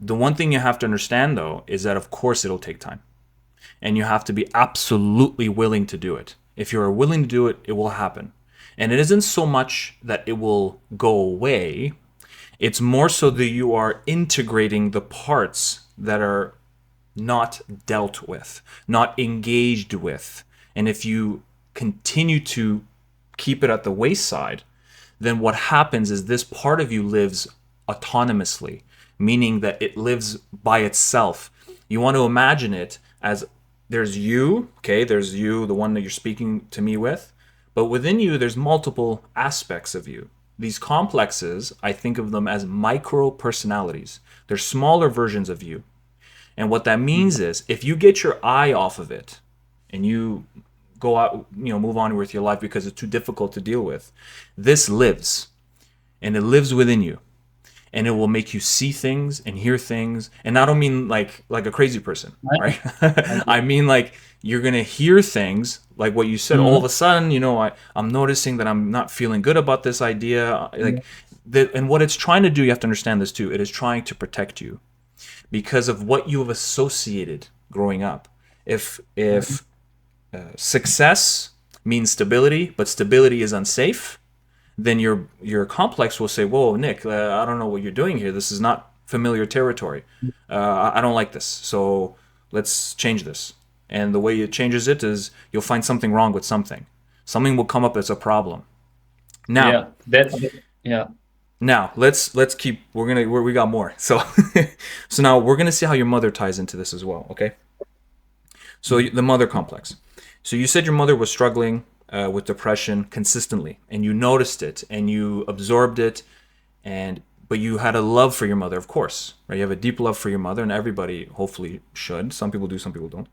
The one thing you have to understand though is that of course it'll take time. And you have to be absolutely willing to do it. If you're willing to do it, it will happen. And it isn't so much that it will go away, it's more so that you are integrating the parts that are not dealt with, not engaged with. And if you continue to keep it at the wayside, then what happens is this part of you lives autonomously, meaning that it lives by itself. You want to imagine it as there's you, okay, there's you, the one that you're speaking to me with, but within you, there's multiple aspects of you. These complexes, I think of them as micro personalities. They're smaller versions of you. And what that means is if you get your eye off of it and you go out, move on with your life because it's too difficult to deal with, this lives and it lives within you. And it will make you see things and hear things. And I don't mean like a crazy person, right? I, I mean like you're gonna hear things like what you said. All of Mhm. a sudden, I'm noticing that I'm not feeling good about this idea. Mhm. Like that, and what it's trying to do, you have to understand this too. It is trying to protect you. because of what you have associated growing up. If success means stability, but stability is unsafe, then your complex will say, "Whoa, Nick, I don't know what you're doing here. This is not familiar territory. I don't like this. So let's change this." And the way it changes it is you'll find something wrong with something. Something will come up as a problem. Now, Yeah, that yeah. now let's keep. We got more. So so now we're gonna see how your mother ties into this as well. Okay. So the mother complex. So you said your mother was struggling with depression consistently, and you noticed it, and you absorbed it, and but you had a love for your mother, of course, right? You have a deep love for your mother, and everybody hopefully should. Some people do, some people don't.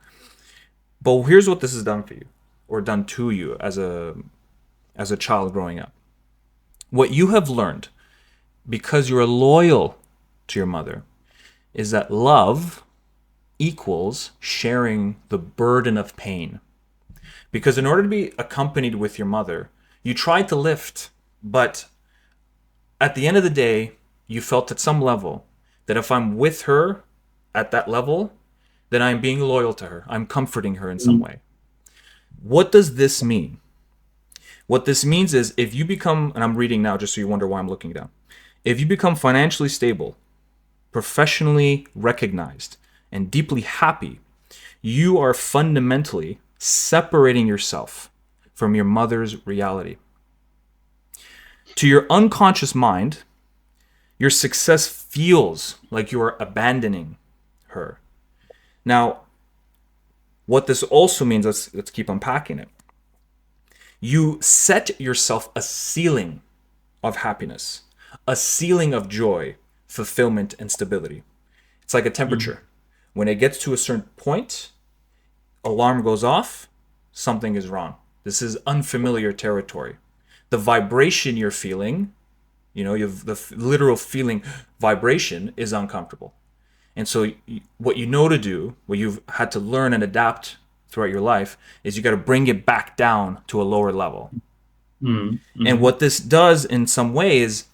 But here's what this has done for you, or done to you as a child growing up. What you have learned, because you're loyal to your mother, is that love equals sharing the burden of pain. Because in order to be accompanied with your mother, you tried to lift, but at the end of the day, you felt at some level that if I'm with her at that level, then I'm being loyal to her. I'm comforting her in some Mm, way. What does this mean? What this means is if you become, and I'm reading now just so you wonder why I'm looking down. If you become financially stable, professionally recognized, and deeply happy, you are fundamentally separating yourself from your mother's reality. To your unconscious mind, your success feels like you are abandoning her. Now, what this also means, let's keep unpacking it. You set yourself a ceiling of happiness, a ceiling of joy, fulfillment, and stability. It's like a mm, temperature. When it gets to a certain point, alarm goes off, something is wrong. This is unfamiliar territory. The vibration you're feeling, you have the literal feeling vibration is uncomfortable. And so what you know to do, what you've had to learn and adapt throughout your life is you got to bring it back down to a lower level. And mhm, what this does in some ways,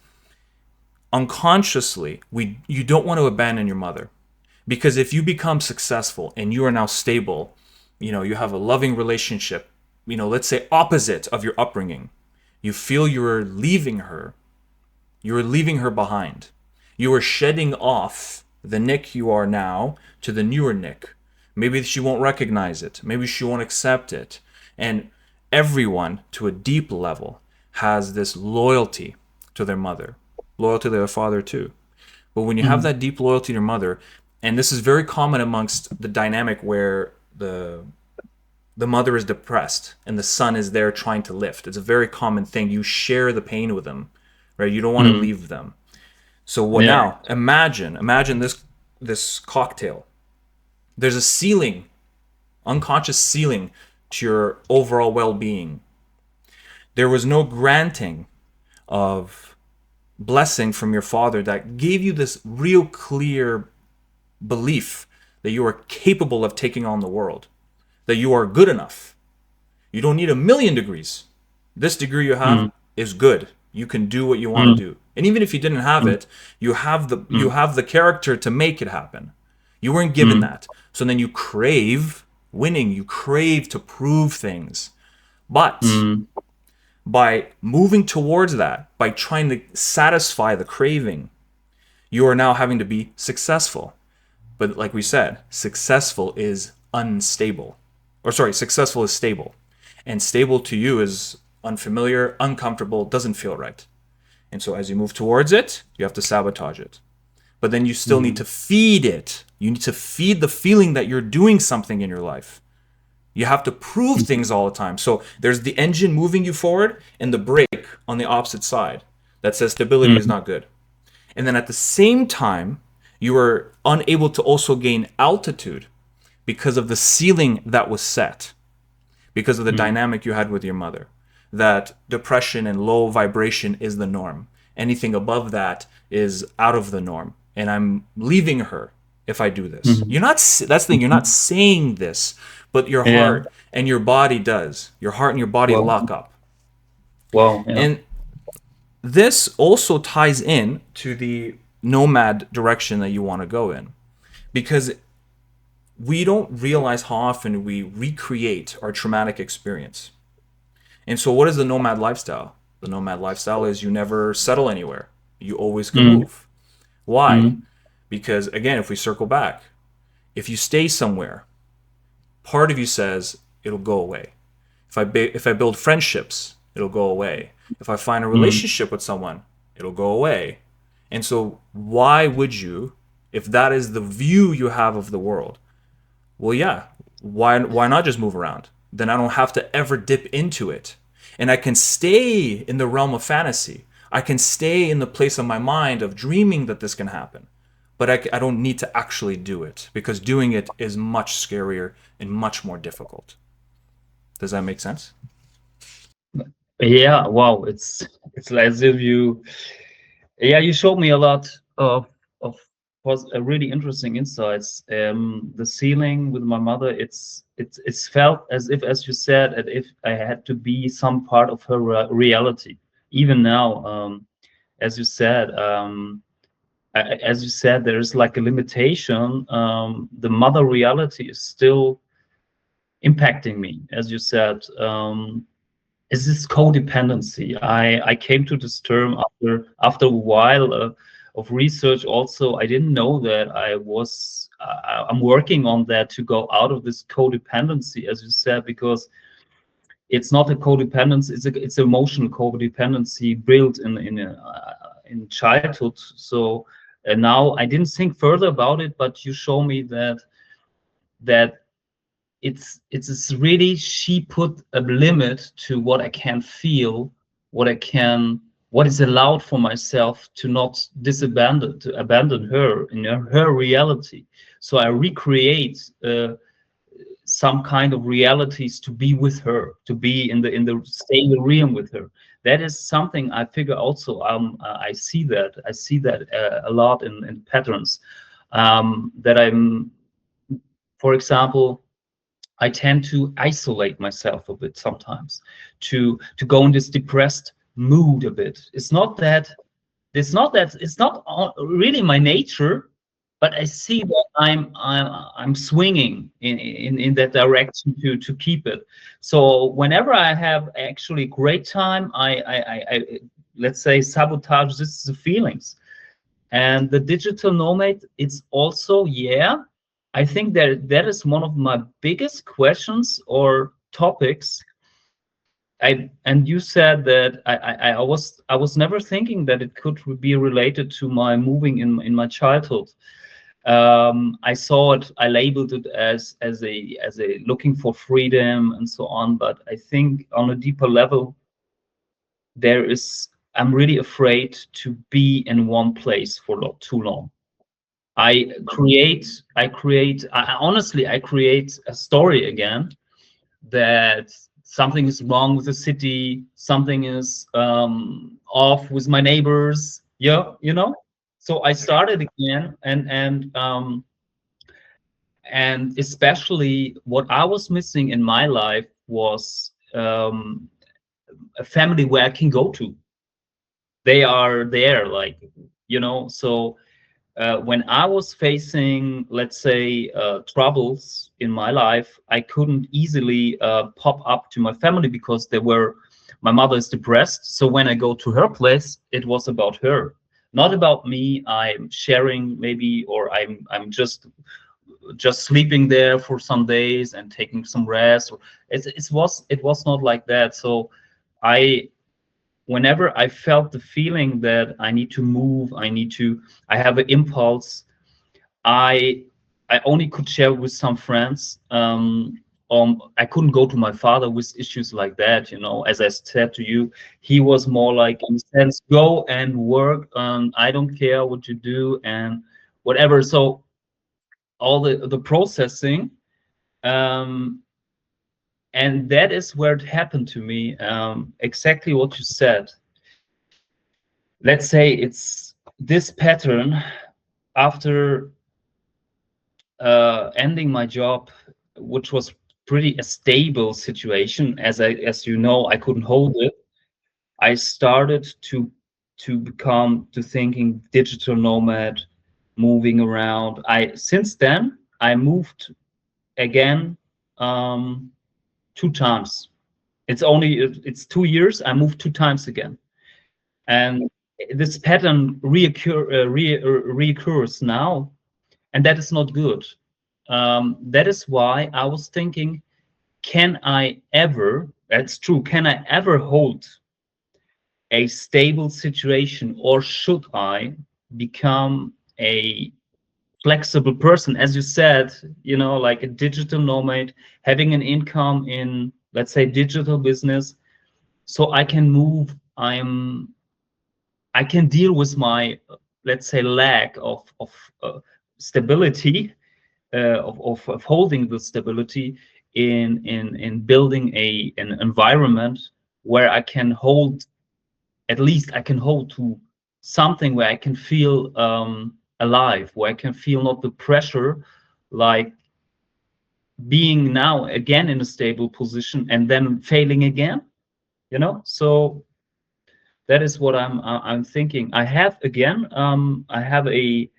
unconsciously, you don't want to abandon your mother. Because if you become successful and you are now stable, you have a loving relationship, let's say opposite of your upbringing, you feel you're leaving her behind. You are shedding off the Nick you are now to the newer Nick. Maybe she won't recognize it. Maybe she won't accept it. And everyone, to a deep level, has this loyalty to their mother, loyal to their father too. But when you have mhm, that deep loyalty to your mother, and this is very common amongst the dynamic where the mother is depressed and the son is there trying to lift. It's a very common thing. You share the pain with them, right? You don't want to mm, leave them. So what yeah. now? Imagine this cocktail. There's a ceiling, unconscious ceiling to your overall well-being. There was no granting of blessing from your father that gave you this real clear belief that you are capable of taking on the world, that you are good enough. You don't need a million degrees. This degree you have Mm, is good. You can do what you want to mm, do. And even if you didn't have mm, it, you mm, have the character to make it happen. You weren't given mm, that. So then you crave winning, you crave to prove things. But mm, by moving towards that, by trying to satisfy the craving, you are now having to be successful. But like we said, successful is unstable. Or sorry, successful is stable. And stable to you is unfamiliar, uncomfortable, doesn't feel right. And so as you move towards it, you have to sabotage it. But then you still need mm, to feed it. You need to feed the feeling that you're doing something in your life. You have to prove mm, things all the time. So there's the engine moving you forward and the brake on the opposite side that says stability is mm, not good. And then at the same time, you are unable to also gain altitude because of the ceiling that was set, because of the mm, dynamic you had with your mother. That depression and low vibration is the norm. Anything above that is out of the norm. And I'm leaving her if I do this. mm, You're not, that's the thing, you're not saying this, but your yeah. heart and your body does. Your heart and your body Well, lock up. well, yeah. And this also ties in to the nomad direction that you want to go in. because we don't realize how often we recreate our traumatic experience. And so, what is the nomad lifestyle? The nomad lifestyle is you never settle anywhere, you always can Mm, move. Why? mm, Because, again, if we circle back, if you stay somewhere, part of you says it'll go away. If I build friendships, it'll go away. If I find a mm. relationship with someone, it'll go away. And so, why would you, if that is the view you have of the world, well, yeah. Why not just move around? Then I don't have to ever dip into it. And I can stay in the realm of fantasy. I can stay in the place of my mind of dreaming that this can happen. But I don't need to actually do it because doing it is much scarier and much more difficult. Does that make sense? Yeah, wow, it's as if you, yeah, you showed me a lot of was a really interesting insights. The ceiling with my mother, it's felt as if, as you said, as if I had to be some part of her reality. Even now, as you said, as you said, there's like a limitation. The mother reality is still impacting me, as you said. Is this codependency? I came to this term after a while of research. Also, I didn't know that I'm working on that to go out of this codependency, as you said, because it's not a codependence. It's emotional codependency built in childhood. So now I didn't think further about it, but you show me that it's really, she put a limit to what I can feel, what is allowed for myself to not disabandon to abandon her in her reality. So I recreate some kind of realities to be with her, to be in the stay in the realm with her. That is something I figure also. I see that a lot in patterns, that I'm, for example, I tend to isolate myself a bit sometimes, to go in this depressed mood a bit. It's not really my nature, but I see that I'm swinging in that direction to keep it. So whenever I have actually great time, I let's say sabotage this the feelings. And the digital nomad, it's also, yeah, I think that is one of my biggest questions or topics. And you said that I was never thinking that it could be related to my moving in my childhood. I saw it, I labeled it as a looking for freedom and so on. But I think on a deeper level, there is, I'm really afraid to be in one place for too long. Honestly, I create a story again that something is wrong with the city, something is off with my neighbors. Yeah, you know. So I started again, and especially what I was missing in my life was a family where I can go to. They are there, like, so when I was facing, let's say, troubles in my life, I couldn't easily pop up to my family because my mother is depressed. So when I go to her place, it was about her, not about me. I'm sharing maybe, or I'm just sleeping there for some days and taking some rest. It was not like that. So I whenever I felt the feeling that I need to move, I have an impulse, I I only could share with some friends. I couldn't go to my father with issues like that. As I said to you, he was more like, in a sense, go and work. I don't care what you do and whatever. So all the processing, um, and that is where it happened to me. Exactly what you said. Let's say it's this pattern after ending my job, which was pretty a stable situation. As you know, I couldn't hold it. I started to thinking digital nomad. moving around. Since then I moved again, 2 times. It's 2 years. I moved 2 times again, and this pattern reoccurs now, and that is not good. That is why I was thinking, can I ever? That's true. Can I ever hold a stable situation, or should I become a flexible person, as you said, like a digital nomad, having an income in, let's say, digital business, so I can move. I can deal with my, let's say, lack of stability, of holding the stability in building an environment where I can hold, at least I can hold to something where I can feel alive, where I can feel not the pressure, like being now again in a stable position and then failing again. So that is what I'm thinking. I have again, I have a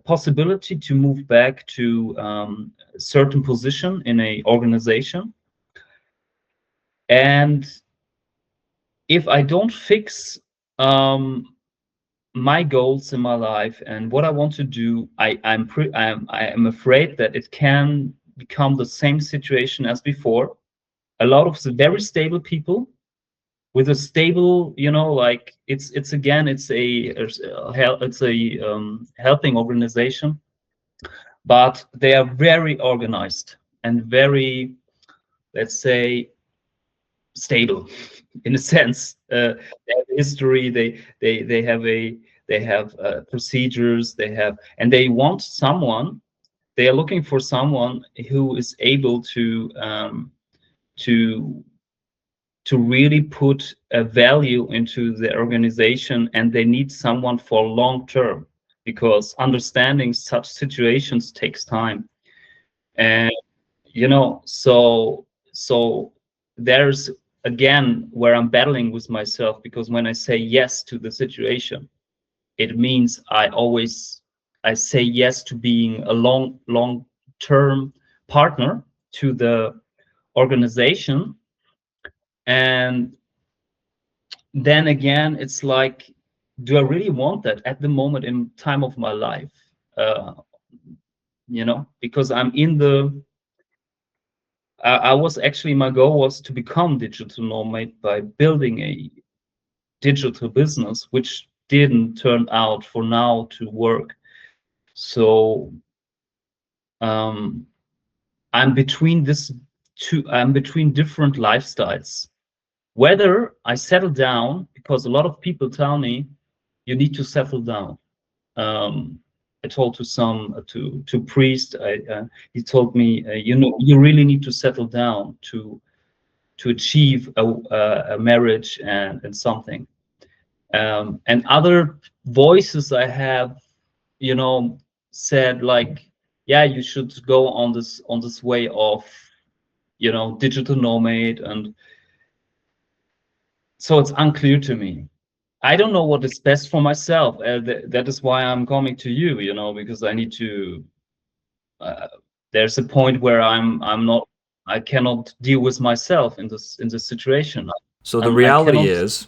possibility to move back to a certain position in a organization, and if I don't fix my goals in my life and what I want to do, I'm afraid that it can become the same situation as before. A lot of the very stable people with a stable, like it's again, it's a helping organization, but they are very organized and very, let's say, stable in a sense. They have history. They have procedures. And they want someone. They are looking for someone who is able to to really put a value into the organization, and they need someone for long term, because understanding such situations takes time. And so there's again where I'm battling with myself, because when I say yes to the situation, it means I say yes to being a long term partner to the organization. And then again, it's like, do I really want that at the moment in time of my life? uh, because I'm in the I was actually, my goal was to become digital nomad by building a digital business, which didn't turn out for now to work. So um, I'm between different lifestyles. Whether I settle down, because a lot of people tell me you need to settle down. Um, I told to some to priest. He told me, you really need to settle down to achieve a marriage and something. And other voices I have, you know, said like, yeah, you should go on this way of, digital nomad. And so it's unclear to me. I don't know what is best for myself. That is why I'm coming to you, because I need to. Uh, there's a point where I'm not. I cannot deal with myself in this situation. So the I reality cannot. is,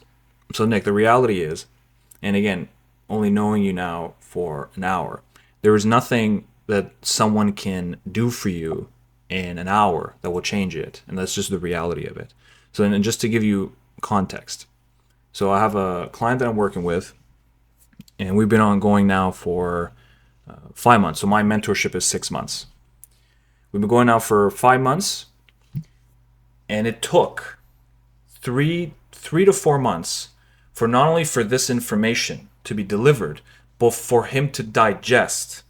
so Nick, the reality is, and again, only knowing you now for an hour, there is nothing that someone can do for you in an hour that will change it, and that's just the reality of it. So, and just to give you context, so I have a client that I'm working with, and we've been ongoing now for 5 months. So my mentorship is 6 months. We've been going now for 5 months, and it took three to 4 months for not only for this information to be delivered, but for him to digest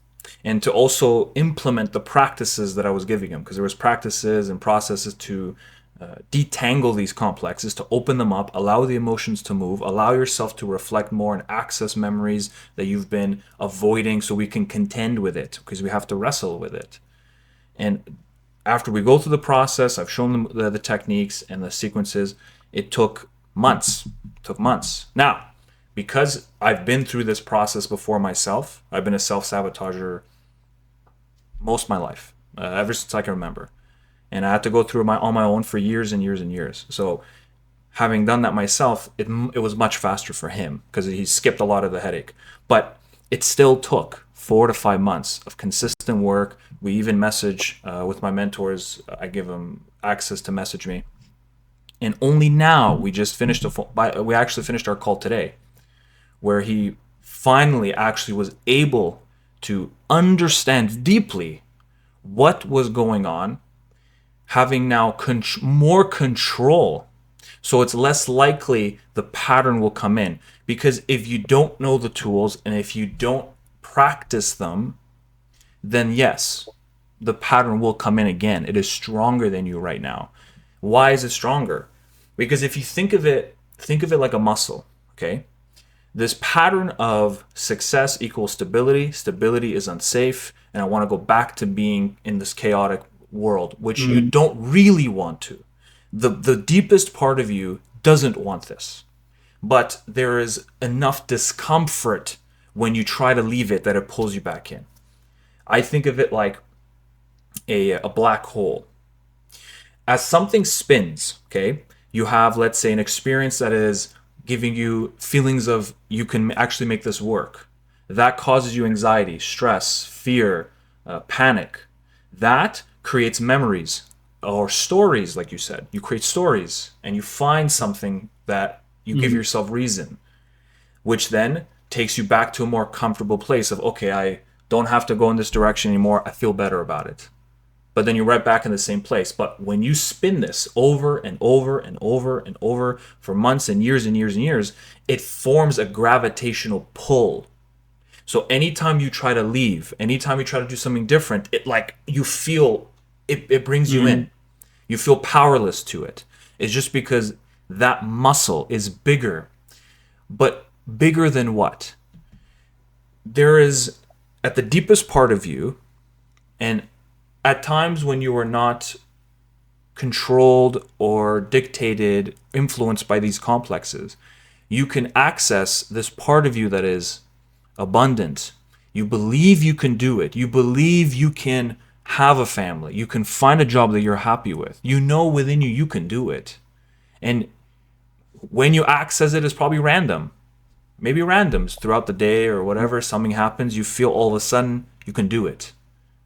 and to also implement the practices that I was giving him, because there was practices and processes to detangle these complexes, to open them up, allow the emotions to move, allow yourself to reflect more and access memories that you've been avoiding, so we can contend with it, because we have to wrestle with it. And after we go through the process, I've shown them the techniques and the sequences. It took months. Now, because I've been through this process before myself. I've been a self-sabotager most of my life, ever since I can remember, and I had to go through my on my own for years and years and years. So having done that myself, it was much faster for him because he skipped a lot of the headache. But it still took 4 to 5 months of consistent work. We even message with my mentors. I give them access to message me, and only now we just finished we actually finished our call today, where he finally actually was able to understand deeply what was going on, having now more control. So it's less likely the pattern will come in. Because if you don't know the tools and if you don't practice them, then yes, the pattern will come in again. It is stronger than you right now. Why is it stronger? Because if you think of it like a muscle, okay? This pattern of success equals stability, stability is unsafe, and I want to go back to being in this chaotic world, which you Mm. don't really want to. The deepest part of you doesn't want this. But there is enough discomfort when you try to leave it that it pulls you back in. I think of it like a black hole. As something spins, okay, you have, let's say, an experience that is giving you feelings of you can actually make this work. That causes you anxiety, stress, fear, panic. That creates memories or stories, like you said. You create stories and you find something that you give Mm. yourself reason, which then takes you back to a more comfortable place of, okay, I don't have to go in this direction anymore. I feel better about it. But then you're right back in the same place. But when you spin this over and over and over and over for months and years and years and years, it forms a gravitational pull. So anytime you try to leave, anytime you try to do something different, it like you feel it brings you in. Mm. You feel powerless to it. It's just because that muscle is bigger. But bigger than what? There is at the deepest part of you, and at times when you are not controlled or dictated, influenced by these complexes, you can access this part of you that is abundant. You believe you can do it. You believe you can have a family. You can find a job that you're happy with. You know within you you can do it. And when you access it, it's probably random. Maybe randoms throughout the day or whatever, something happens, you feel all of a sudden you can do it.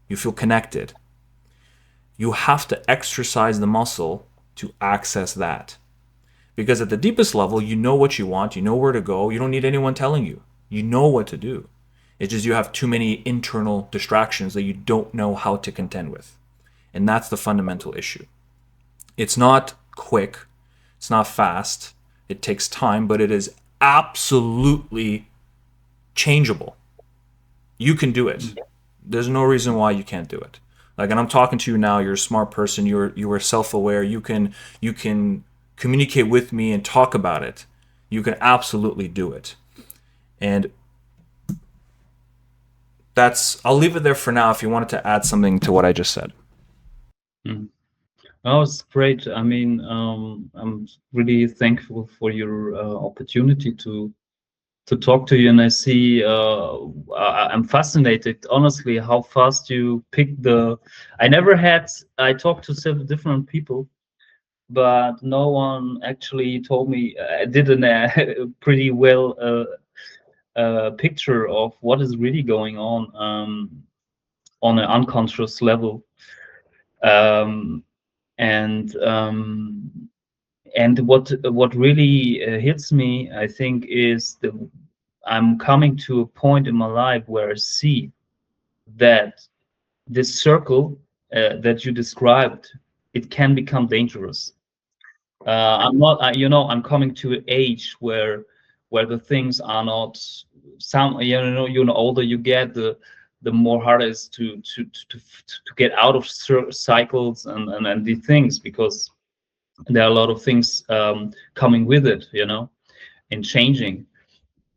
You feel connected. You have to exercise the muscle to access that. Because at the deepest level, you know what you want, you know where to go, you don't need anyone telling you. You know what to do. It's just you have too many internal distractions that you don't know how to contend with. And that's the fundamental issue. It's not quick, it's not fast, it takes time, but it is absolutely changeable. You can do it. There's no reason why you can't do it. Like, and I'm talking to you now. You're a smart person. You are self-aware. You can communicate with me and talk about it. You can absolutely do it. And that's. I'll leave it there for now. If you wanted to add something to what I just said. Mm. Oh, it's great. I mean, I'm really thankful for your opportunity to talk to you, and I see I'm fascinated, honestly, how fast you pick the. I never had. I talked to several different people, but no one actually told me. Did a pretty well picture of what is really going on an unconscious level. Um, and what really hits me, I think, is the I'm coming to a point in my life where I see that this circle that you described, it can become dangerous. I'm not, I'm coming to an age where the things are not some, older you get, the more harder it is to get out of cycles and these things, because there are a lot of things coming with it, and changing.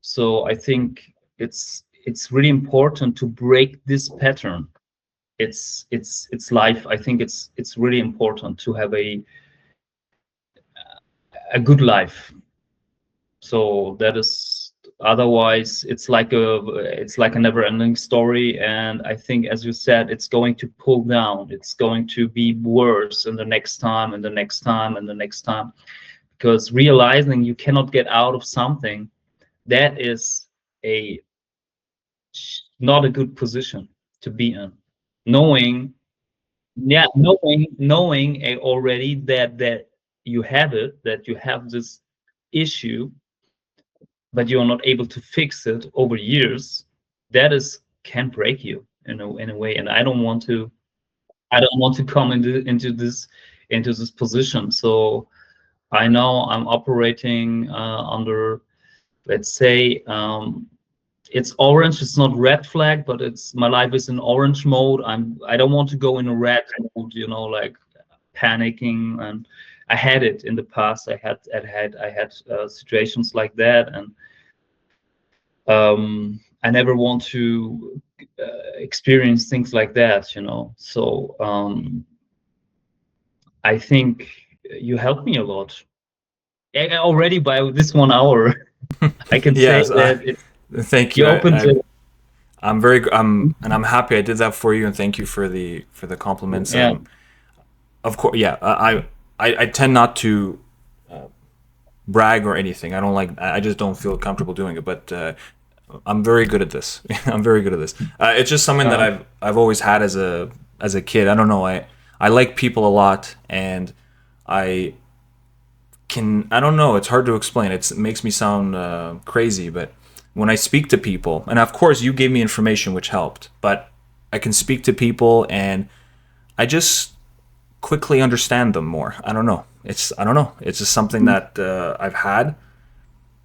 So I think it's really important to break this pattern. It's life. I think it's really important to have a good life. So that is Otherwise, it's like a never-ending story. And I think, as you said, it's going to pull down. It's going to be worse in the next time, and the next time, and the next time. Because realizing you cannot get out of something, that is a not a good position to be in. Knowing, yeah, knowing already that you have it, that you have this issue, but you're not able to fix it over years, that is can break you in a way. And I don't want to come into this position. So I know I'm operating under, let's say, it's orange. It's not red flag, but it's my life is in orange mode. I don't want to go in a red mode, like panicking. And I had it in the past. I had situations like that, and I never want to experience things like that. So I think you helped me a lot. Already by this 1 hour, I can say Yes, that thank you you. opened it. I'm happy I did that for you, and thank you for the compliments. Yeah. Of course, yeah. I tend not to brag or anything. I don't like. I just don't feel comfortable doing it. But I'm very good at this. I'm very good at this. It's just something that Uh, I've always had as a kid. I don't know. I like people a lot, and I I don't know. It's hard to explain. It makes me sound crazy, but when I speak to people, and of course you gave me information which helped, but I can speak to people and I just quickly understand them more. I don't know. It's just something that I've had,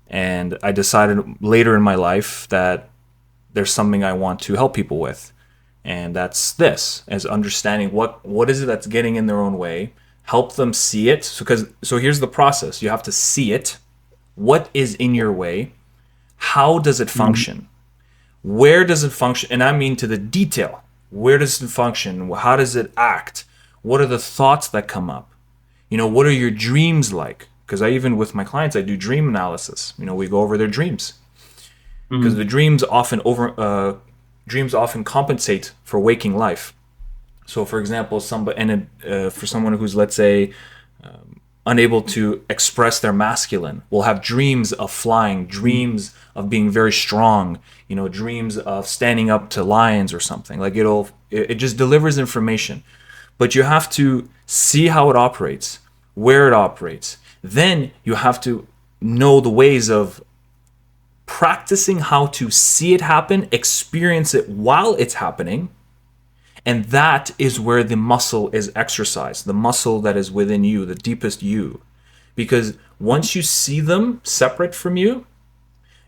and I decided later in my life that there's something I want to help people with, and that's this: as understanding what is it that's getting in their own way, help them see it. So here's the process: you have to see it. What is in your way? How does it mm, function? Where does it function? And I mean to the detail. Where does it function? How does it act? What are the thoughts that come up? What are your dreams like? Because even with my clients, I do dream analysis. We go over their dreams, because mm, the dreams often compensate for waking life. So, for example, for someone who's, let's say, unable to express their masculine will have dreams of flying, mm, dreams of being very strong, dreams of standing up to lions or something. Like it just delivers information. But you have to see how it operates, where it operates. Then you have to know the ways of practicing how to see it happen, experience it while it's happening, and that is where the muscle is exercised, the muscle that is within you, the deepest you. Because once you see them separate from you,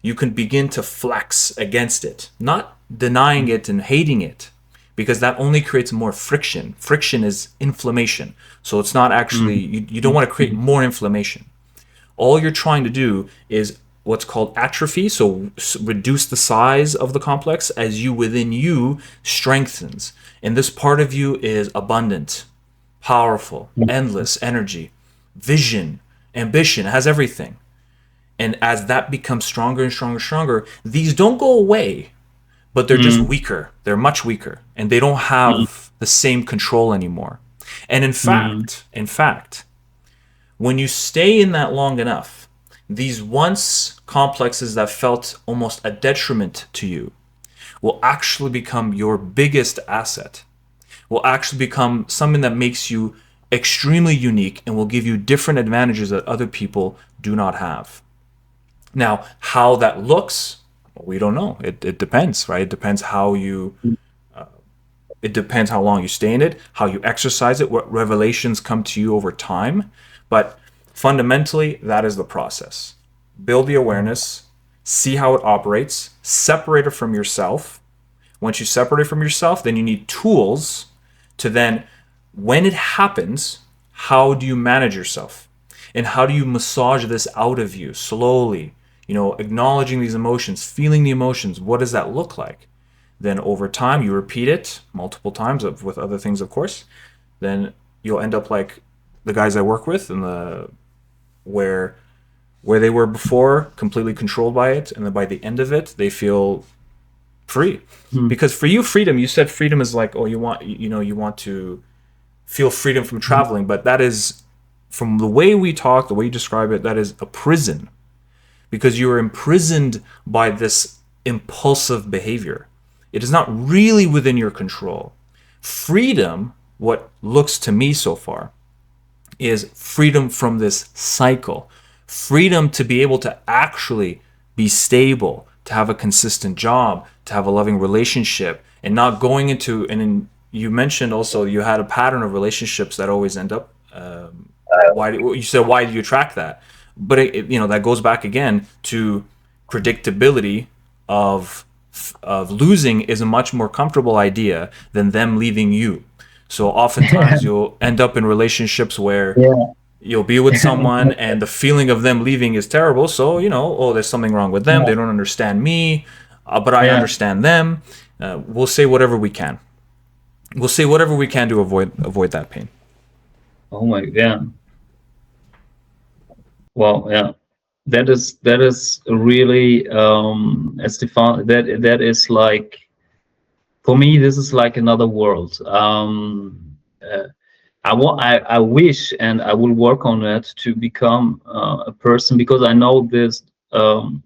you can begin to flex against it, not denying it and hating it, because that only creates more friction. Friction is inflammation. So it's not actually, mm, you don't want to create more inflammation. All you're trying to do is what's called atrophy, so reduce the size of the complex as you within you strengthens. And this part of you is abundant, powerful, mm, endless energy, vision, ambition, has everything. And as that becomes stronger and stronger and stronger, these don't go away, but they're just mm, weaker. They're much weaker, and they don't mm, have the same control anymore. And mm, in fact, when you stay in that long enough, these once complexes that felt almost a detriment to you will actually become your biggest asset, will actually become something that makes you extremely unique and will give you different advantages that other people do not have. Now, how that looks, we don't know. It depends, right? It depends it depends how long you stay in it, how you exercise it, what revelations come to you over time. But fundamentally, that is the process. Build the awareness, see how it operates, separate it from yourself. Once you separate it from yourself, then you need tools to then, when it happens, how do you manage yourself? And how do you massage this out of you slowly? Acknowledging these emotions, feeling the emotions. What does that look like? Then over time, you repeat it multiple times with other things, of course. Then you'll end up like the guys I work with, where where they were before completely controlled by it, and then by the end of it they feel free. Mm. Because for you, freedom, you said freedom is like, oh, you want, you want to feel freedom from Mm. traveling, but that is, from the way we talk, the way you describe it, that is a prison, because you are imprisoned by this impulsive behavior. It is not really within your control. Freedom, what looks to me so far, is freedom from this cycle. Freedom to be able to actually be stable, to have a consistent job, to have a loving relationship, and not going into, you mentioned also you had a pattern of relationships that always end up, why you said, why do you attract that? But that goes back again to predictability of losing is a much more comfortable idea than them leaving you. So oftentimes you'll end up in relationships where Yeah. you'll be with someone and the feeling of them leaving is terrible. So, oh, there's something wrong with them. They Yeah. don't understand me, but I Yeah. understand them. We'll say whatever we can. We'll say whatever we can to avoid that pain. Oh my, yeah. Well, yeah. That is really, Estefan, that is like, for me, this is like another world. I wish, and I will work on it to become a person, because I know this. Um,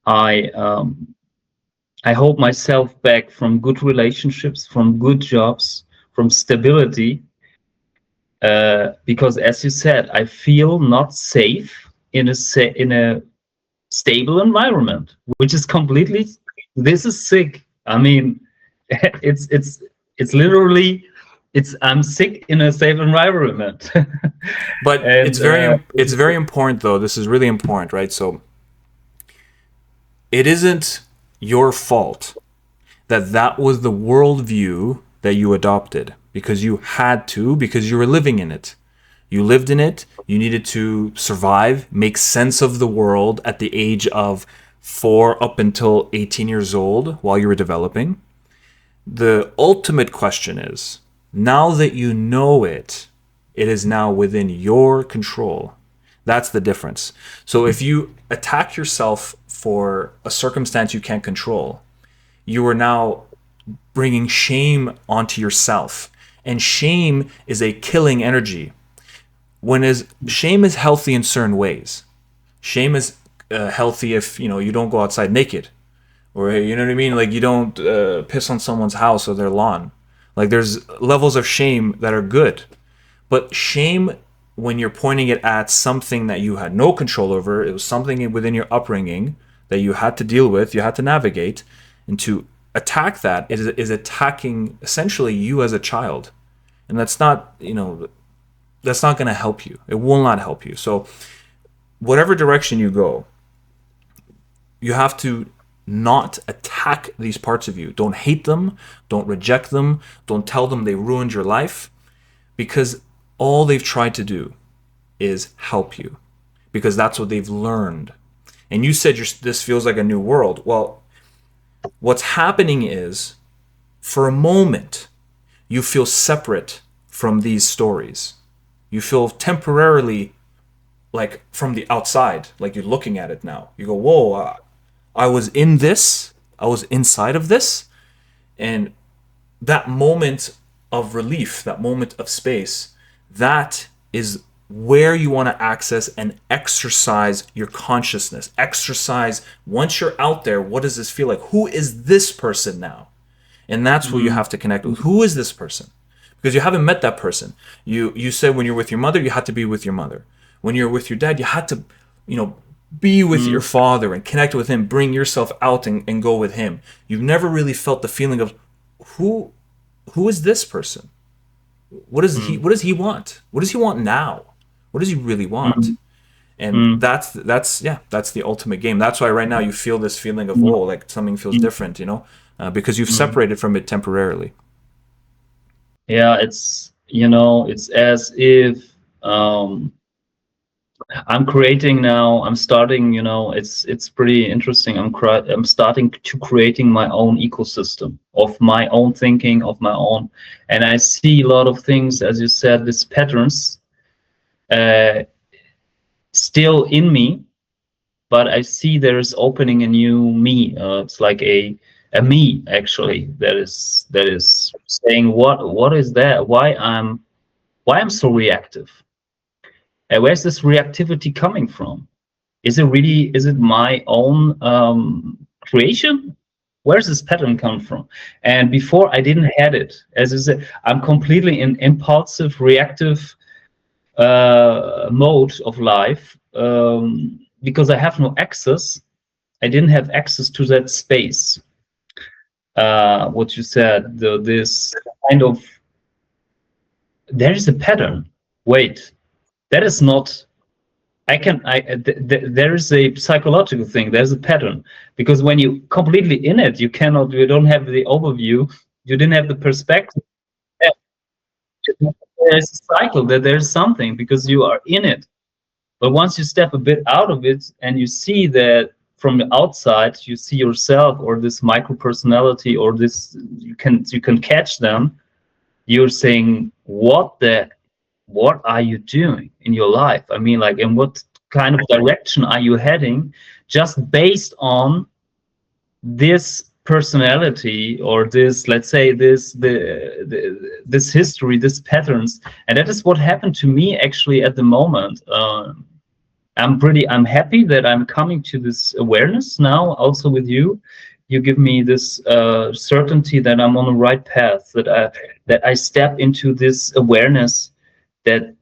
I um, I hold myself back from good relationships, from good jobs, from stability, because, as you said, I feel not safe in a stable environment, which is completely. This is sick. I mean, it's literally. I'm sick in a safe environment. But And it's very important, though. This is really important, right? So it isn't your fault that was the worldview that you adopted, because you had to, because you were living in it. You lived in it. You needed to survive, make sense of the world at the age of 4 up until 18 years old while you were developing. The ultimate question is, now that you know it, it is now within your control. That's the difference. So if you attack yourself for a circumstance you can't control, you are now bringing shame onto yourself. And shame is a killing energy. Shame is healthy in certain ways. Shame is healthy if you don't go outside naked, or you know what I mean. Like, you don't piss on someone's house or their lawn. Like, there's levels of shame that are good, but shame, when you're pointing it at something that you had no control over, it was something within your upbringing that you had to deal with, you had to navigate, and to attack that is attacking essentially you as a child, and that's not going to help you. It will not help you. So whatever direction you go, you have to not attack these parts of you. Don't hate them. Don't reject them. Don't tell them they ruined your life, because all they've tried to do is help you, because that's what they've learned. And you said this feels like a new world. Well, what's happening is, for a moment, you feel separate from these stories. You feel temporarily like from the outside, like you're looking at it now. You go, whoa, I was in this, I was inside of this. And that moment of relief, that moment of space, that is where you want to access and exercise your consciousness. Exercise, once you're out there, what does this feel like? Who is this person now? And that's who you mm, have to connect with. Who is this person? Because you haven't met that person. You said when you're with your mother, you had to be with your mother. When you're with your dad, you had to, be with your mm, father and connect with him, bring yourself out and go with him. You've never really felt the feeling of who who is this person? mm, What does he want? What does he want now? What does he really want? mm, And mm, that's the ultimate game. That's why right now you feel this feeling of, mm, whoa, like something feels mm, different, because you've mm. separated from it temporarily. Yeah, it's as if, I'm creating now. I'm starting. It's pretty interesting. I'm starting to creating my own ecosystem of my own thinking, of my own, and I see a lot of things, as you said, these patterns. Uh, still in me, but I see there is opening a new me. It's like a me actually that is saying what is that? Why I'm so reactive? And where's this reactivity coming from? Is it my own creation? Where's this pattern come from? And before I didn't had it. As I said, I'm completely in impulsive, reactive mode of life because I have no access. I didn't have access to that space. What you said, this kind of there is a pattern. Wait, that is not. There is a psychological thing. There's a pattern because when you completely in it, you cannot. You don't have the overview. You didn't have the perspective. There's a cycle. That there's something because you are in it. But once you step a bit out of it and you see that from the outside, you see yourself or this micro personality or this you can catch them. You're saying, what are you doing in your life? I mean, like, in what kind of direction are you heading just based on this personality or this, let's say, this history, this patterns? And that is what happened to me actually at the moment. I'm happy that I'm coming to this awareness now also with you. You give me this certainty that I'm on the right path, that I step into this awareness that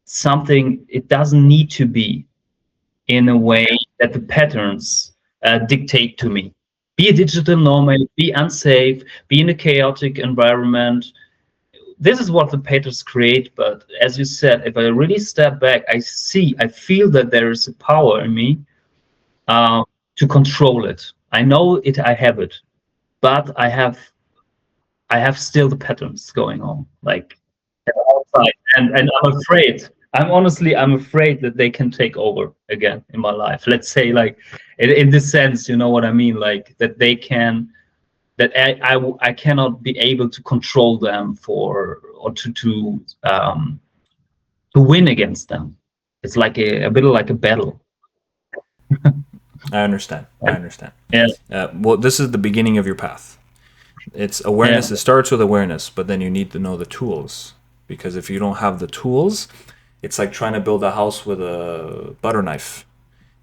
something, it doesn't need to be in a way that the patterns dictate to me. Be a digital nomad, be unsafe, be in a chaotic environment. This is what the patterns create. But as you said, if I really step back, I feel that there is a power in me uh, to control it. I know it, I have it, but I have still the patterns going on, like outside, and I'm afraid. I'm afraid that they can take over again in my life. Let's say, like, in this sense, you know what I mean, like that they can, that I cannot be able to control them for or to win against them. It's like a bit like a battle. I understand. I understand. Yeah, Well, this is the beginning of your path. It's yeah, awareness. It starts with awareness, but then you need to know the tools. Because if you don't have the tools, it's like trying to build a house with a butter knife.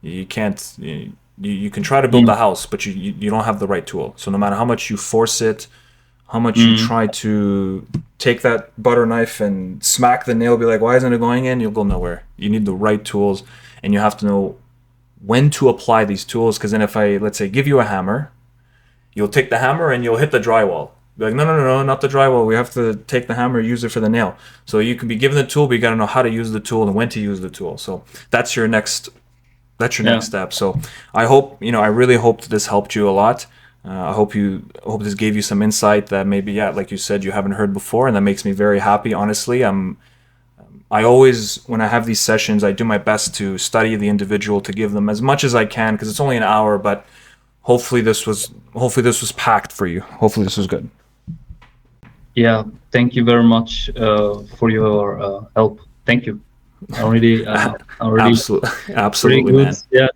You can't. You can try to build mm, the house, but you don't have the right tool. So no matter how much you force it, how much you mm, try to take that butter knife and smack the nail, be like, why isn't it going in? You'll go nowhere. You need the right tools, and you have to know when to apply these tools. Because then, if I, let's say, give you a hammer, you'll take the hammer and you'll hit the drywall. Be like, no, no, no, no, not the drywall. We have to take the hammer, use it for the nail. So you can be given the tool, but you got to know how to use the tool and when to use the tool. So that's your next. That's your yeah. next step. So I hope, I really hope this helped you a lot. I hope this gave you some insight that maybe, yeah, like you said, you haven't heard before, and that makes me very happy. Honestly, I always, when I have these sessions, I do my best to study the individual, to give them as much as I can, because it's only an hour. But hopefully this was packed for you. Hopefully this was good. Yeah, thank you very much for your help. Thank you. Already, already Absolutely, pretty absolutely, good. man. Yeah,